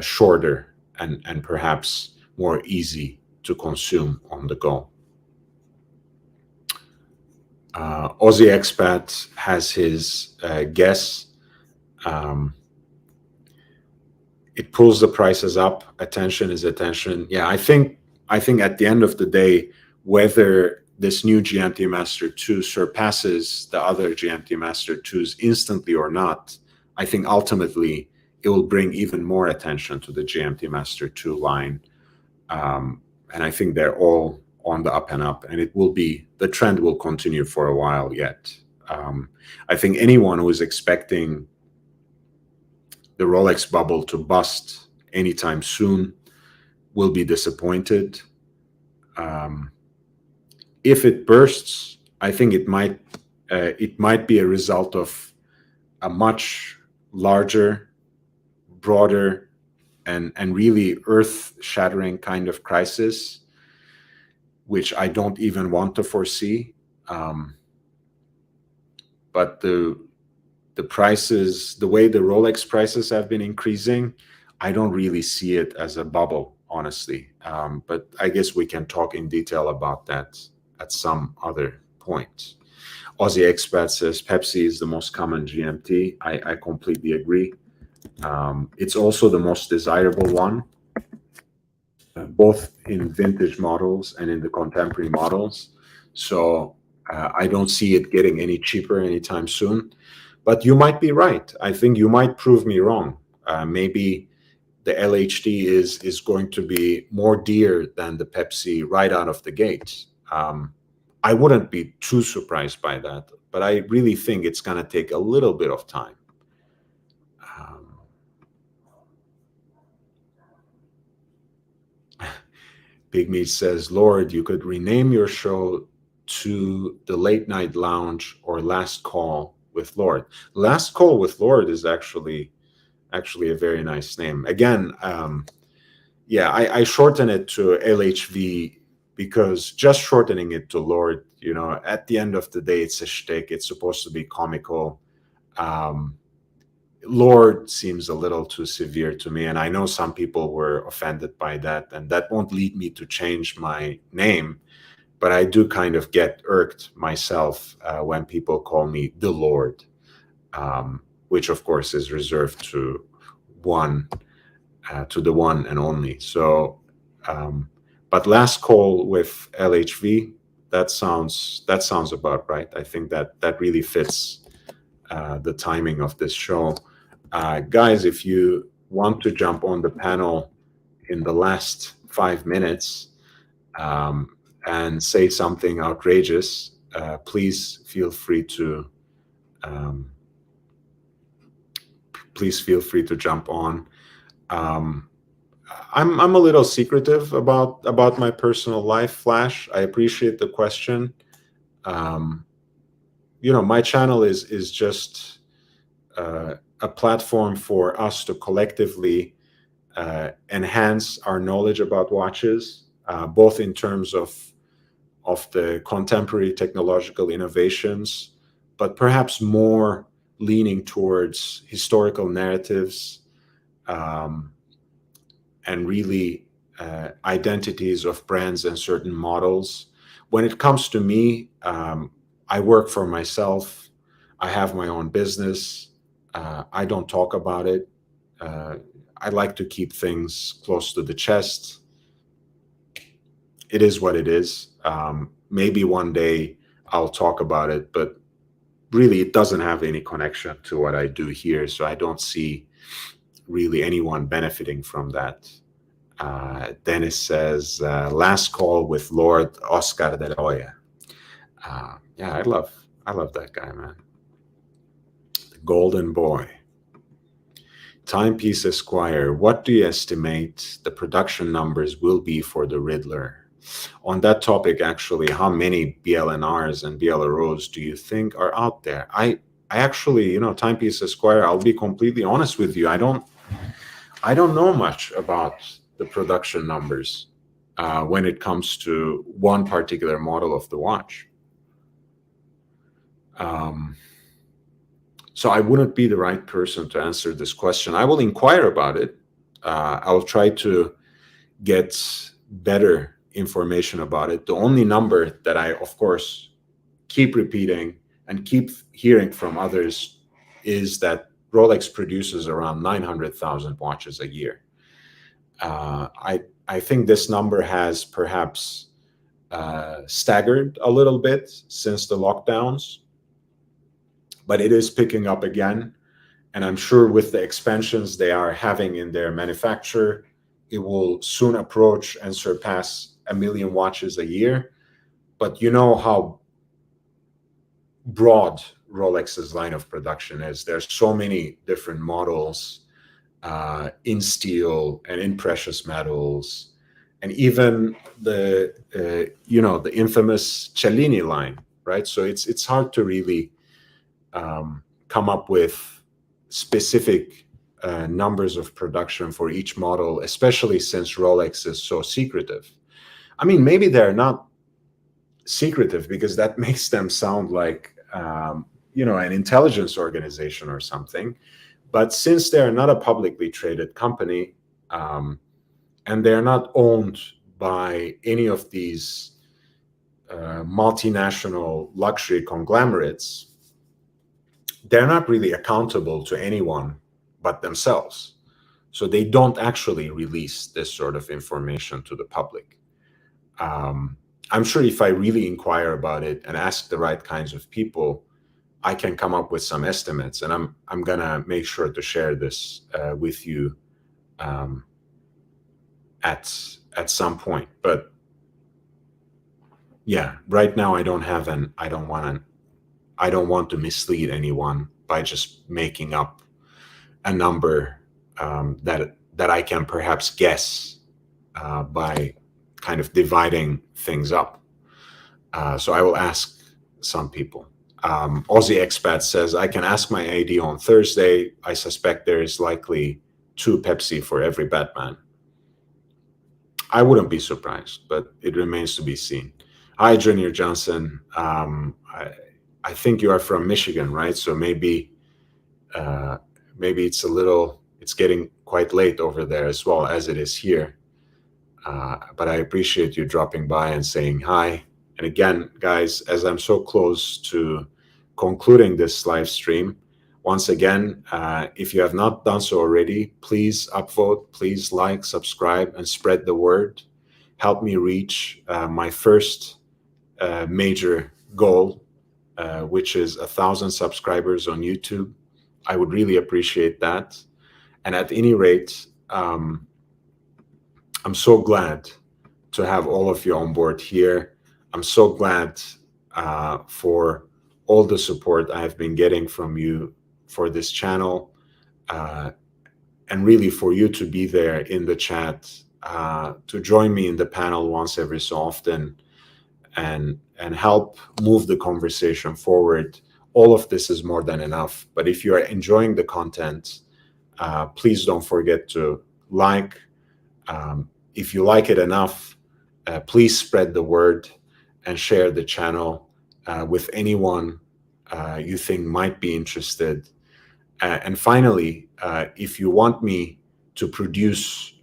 shorter and perhaps more easy to consume on the go. Aussie Expat has his guess. It pulls the prices up. Attention is attention. Yeah, I think at the end of the day, whether this new GMT Master 2 surpasses the other GMT Master 2s instantly or not, I think ultimately it will bring even more attention to the GMT Master 2 line. And I think they're all on the up and up, and the trend will continue for a while yet. I think anyone who is expecting the Rolex bubble to bust anytime soon will be disappointed. If it bursts, I think it might be a result of a much larger, broader, and really earth-shattering kind of crisis, which I don't even want to foresee. But the prices, the way the Rolex prices have been increasing, I don't really see it as a bubble, honestly. But I guess we can talk in detail about that at some other point. Aussie Expat says Pepsi is the most common GMT. I completely agree. It's also the most desirable one, both in vintage models and in the contemporary models. So I don't see it getting any cheaper anytime soon. But you might be right. I think you might prove me wrong. Maybe the LHD is going to be more dear than the Pepsi right out of the gate. I wouldn't be too surprised by that, but I really think it's going to take a little bit of time. Big Meat says, Lord, you could rename your show to The Late Night Lounge or Last Call with Lord. Last Call with Lord is actually a very nice name. Again, yeah, I shorten it to LHV because just shortening it to Lord, at the end of the day, it's a shtick. It's supposed to be comical. Lord seems a little too severe to me, and I know some people were offended by that, and that won't lead me to change my name, but I do kind of get irked myself when people call me the Lord, which of course is reserved to the one and only. So, but last call with LHV, that sounds about right. I think that really fits the timing of this show. Guys, if you want to jump on the panel in the last 5 minutes and say something outrageous, please feel free to jump on. I'm a little secretive about my personal life, Flash. I appreciate the question. My channel is just a platform for us to collectively enhance our knowledge about watches, both in terms of the contemporary technological innovations, but perhaps more leaning towards historical narratives and really identities of brands and certain models. When it comes to me, I work for myself. I have my own business. I don't talk about it. I like to keep things close to the chest. It is what it is. Maybe one day I'll talk about it, but really it doesn't have any connection to what I do here. So I don't see really anyone benefiting from that. Dennis says, last call with Lord Oscar de la Hoya. Yeah, I love that guy, man. The golden boy. Timepiece Esquire, what do you estimate the production numbers will be for the Riddler? On that topic, actually, how many BLNRs and BLROs do you think are out there? I actually, Timepiece Esquire, I'll be completely honest with you. I don't know much about the production numbers when it comes to one particular model of the watch. So I wouldn't be the right person to answer this question. I will inquire about it. I will try to get better information about it. The only number that I, of course, keep repeating and keep hearing from others is that Rolex produces around 900,000 watches a year. I think this number has perhaps staggered a little bit since the lockdowns, but it is picking up again. And I'm sure with the expansions they are having in their manufacture, it will soon approach and surpass 1 million watches a year. But you know how broad Rolex's line of production is. There's so many different models in steel and in precious metals, and even the the infamous Cellini line, right? So it's hard to really come up with specific numbers of production for each model, especially since Rolex is so secretive. I mean, maybe they're not secretive because that makes them sound like an intelligence organization or something. But since they're not a publicly traded company, and they're not owned by any of these multinational luxury conglomerates, they're not really accountable to anyone but themselves. So they don't actually release this sort of information to the public. I'm sure if I really inquire about it and ask the right kinds of people, I can come up with some estimates, and I'm gonna make sure to share this with you at some point. But yeah, right now I don't want to mislead anyone by just making up a number that I can perhaps guess by kind of dividing things up. So I will ask some people. Aussie Expat says, I can ask my AD on Thursday. I suspect there is likely 2 Pepsi for every Batman. I wouldn't be surprised, but it remains to be seen. Hi, Junior Johnson. I think you are from Michigan, right? So maybe maybe it's getting quite late over there as well as it is here. But I appreciate you dropping by and saying hi. And again, guys, as I'm so close to concluding this live stream, once again, if you have not done so already, please upvote, please like, subscribe, and spread the word. Help me reach my first major goal, which is 1,000 subscribers on YouTube. I would really appreciate that. And at any rate, I'm so glad to have all of you on board here. I'm so glad for all the support I have been getting from you for this channel, and really for you to be there in the chat, to join me in the panel once every so often, and help move the conversation forward. All of this is more than enough. But if you are enjoying the content, please don't forget to like. If you like it enough, please spread the word and share the channel with anyone you think might be interested. And finally, if you want me to produce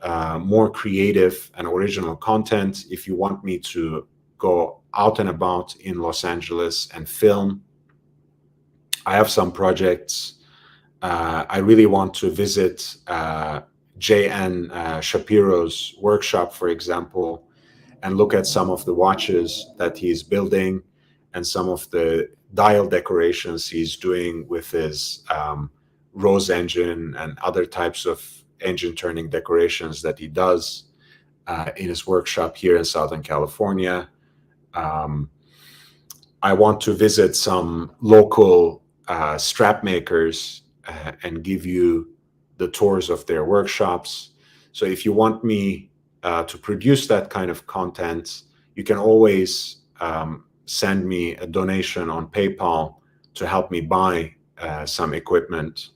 more creative and original content, if you want me to go out and about in Los Angeles and film, I have some projects. I really want to visit J.N. Shapiro's workshop, for example, and look at some of the watches that he's building and some of the dial decorations he's doing with his rose engine and other types of engine turning decorations that he does in his workshop here in Southern California. I want to visit some local strap makers and give you the tours of their workshops. So if you want me to produce that kind of content, you can always send me a donation on PayPal to help me buy some equipment,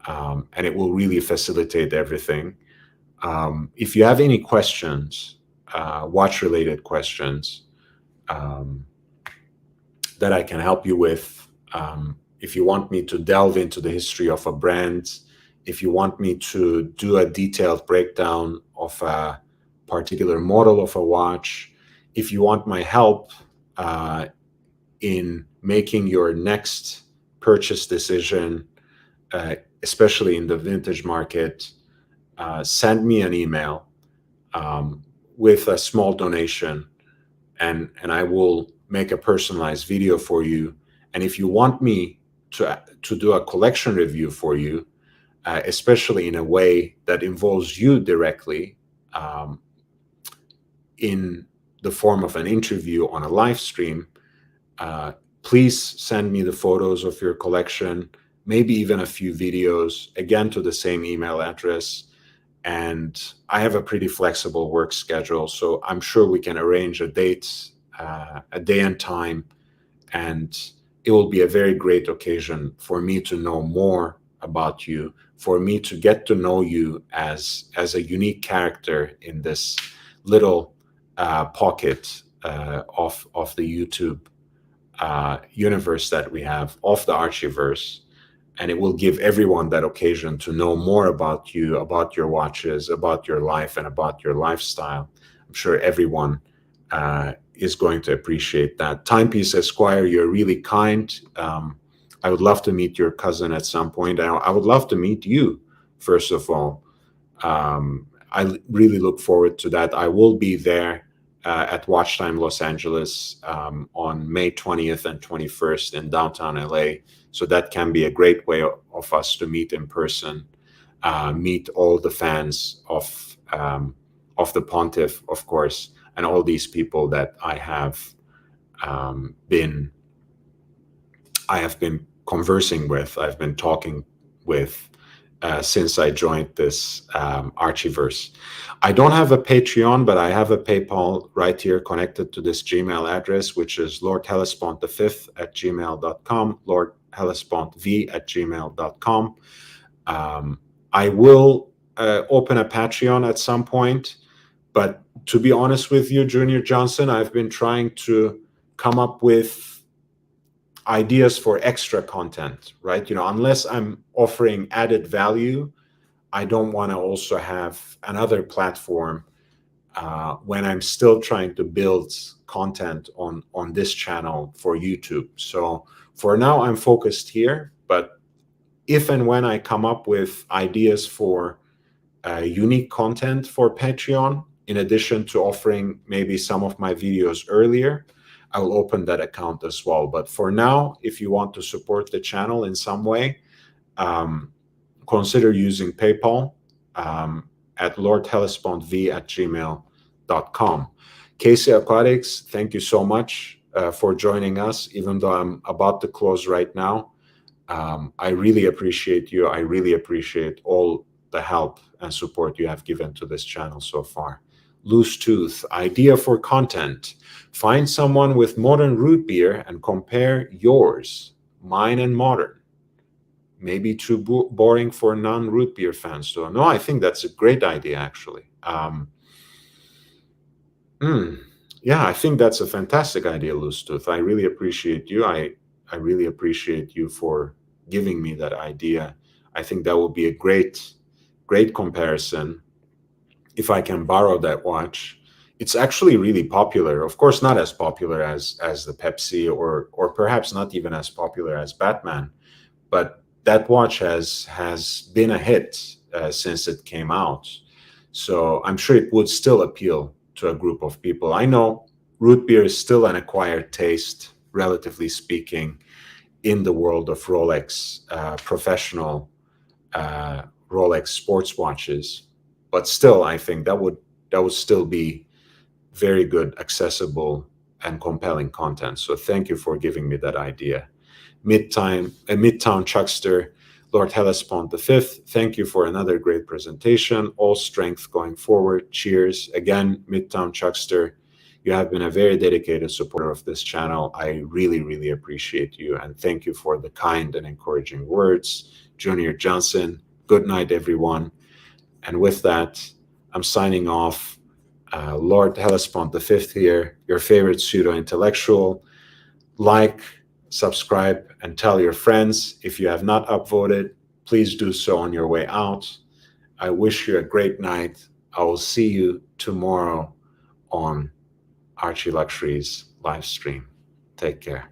and it will really facilitate everything. If you have any questions, watch-related questions, that I can help you with, if you want me to delve into the history of a brand, if you want me to do a detailed breakdown of a particular model of a watch, if you want my help in making your next purchase decision, especially in the vintage market, send me an email with a small donation, and I will make a personalized video for you. And if you want me to do a collection review for you, especially in a way that involves you directly, in the form of an interview on a live stream, please send me the photos of your collection, maybe even a few videos, again to the same email address. And I have a pretty flexible work schedule, so I'm sure we can arrange a date, a day and time, and it will be a very great occasion for me to know more about you, for me to get to know you as a unique character in this little pocket of the YouTube universe that we have, of the Archieverse. And it will give everyone that occasion to know more about you, about your watches, about your life, and about your lifestyle. I'm sure everyone is going to appreciate that. Timepiece Esquire, you're really kind. I would love to meet your cousin at some point. I would love to meet you, first of all. I really look forward to that. I will be there at Watch Time Los Angeles on May 20th and 21st in downtown LA. So that can be a great way of us to meet in person, meet all the fans of the Pontiff, of course, and all these people that I have been conversing with, I've been talking with since I joined this Archieverse. I don't have a Patreon, but I have a PayPal right here connected to this Gmail address, which is lordhellespont5@gmail.com, lordhellespont@gmail.com. I will open a Patreon at some point, but to be honest with you, Junior Johnson, I've been trying to come up with ideas for extra content, right? Unless I'm offering added value, I don't want to also have another platform when I'm still trying to build content on this channel for YouTube. So for now, I'm focused here, but if and when I come up with ideas for unique content for Patreon, in addition to offering maybe some of my videos earlier, I will open that account as well. But for now, if you want to support the channel in some way, consider using PayPal at lordhellespontv@gmail.com. Casey Aquatics, thank you so much for joining us, even though I'm about to close right now. I really appreciate you. I really appreciate all the help and support you have given to this channel so far. Loose Tooth, idea for content. Find someone with modern root beer and compare yours, mine and modern. Maybe too boring for non-root beer fans. So no, I think that's a great idea, actually. Yeah, I think that's a fantastic idea, Loose Tooth. I really appreciate you. I really appreciate you for giving me that idea. I think that will be a great comparison if I can borrow that watch. It's actually really popular. Of course, not as popular as the Pepsi, or perhaps not even as popular as Batman, but that watch has been a hit since it came out. So I'm sure it would still appeal to a group of people. I know root beer is still an acquired taste, relatively speaking, in the world of Rolex professional Rolex sports watches, but still, I think that would still be very good, accessible, and compelling content. So thank you for giving me that idea. Midtown Chuckster, Lord Hellespont V, thank you for another great presentation. All strength going forward. Cheers. Again, Midtown Chuckster, you have been a very dedicated supporter of this channel. I really, really appreciate you, and thank you for the kind and encouraging words. Junior Johnson, good night, everyone. And with that, I'm signing off. Lord Hellespont V here, your favorite pseudo-intellectual. Like, subscribe, and tell your friends. If you have not upvoted, please do so on your way out. I wish you a great night. I will see you tomorrow on Archie Luxury's live stream. Take care.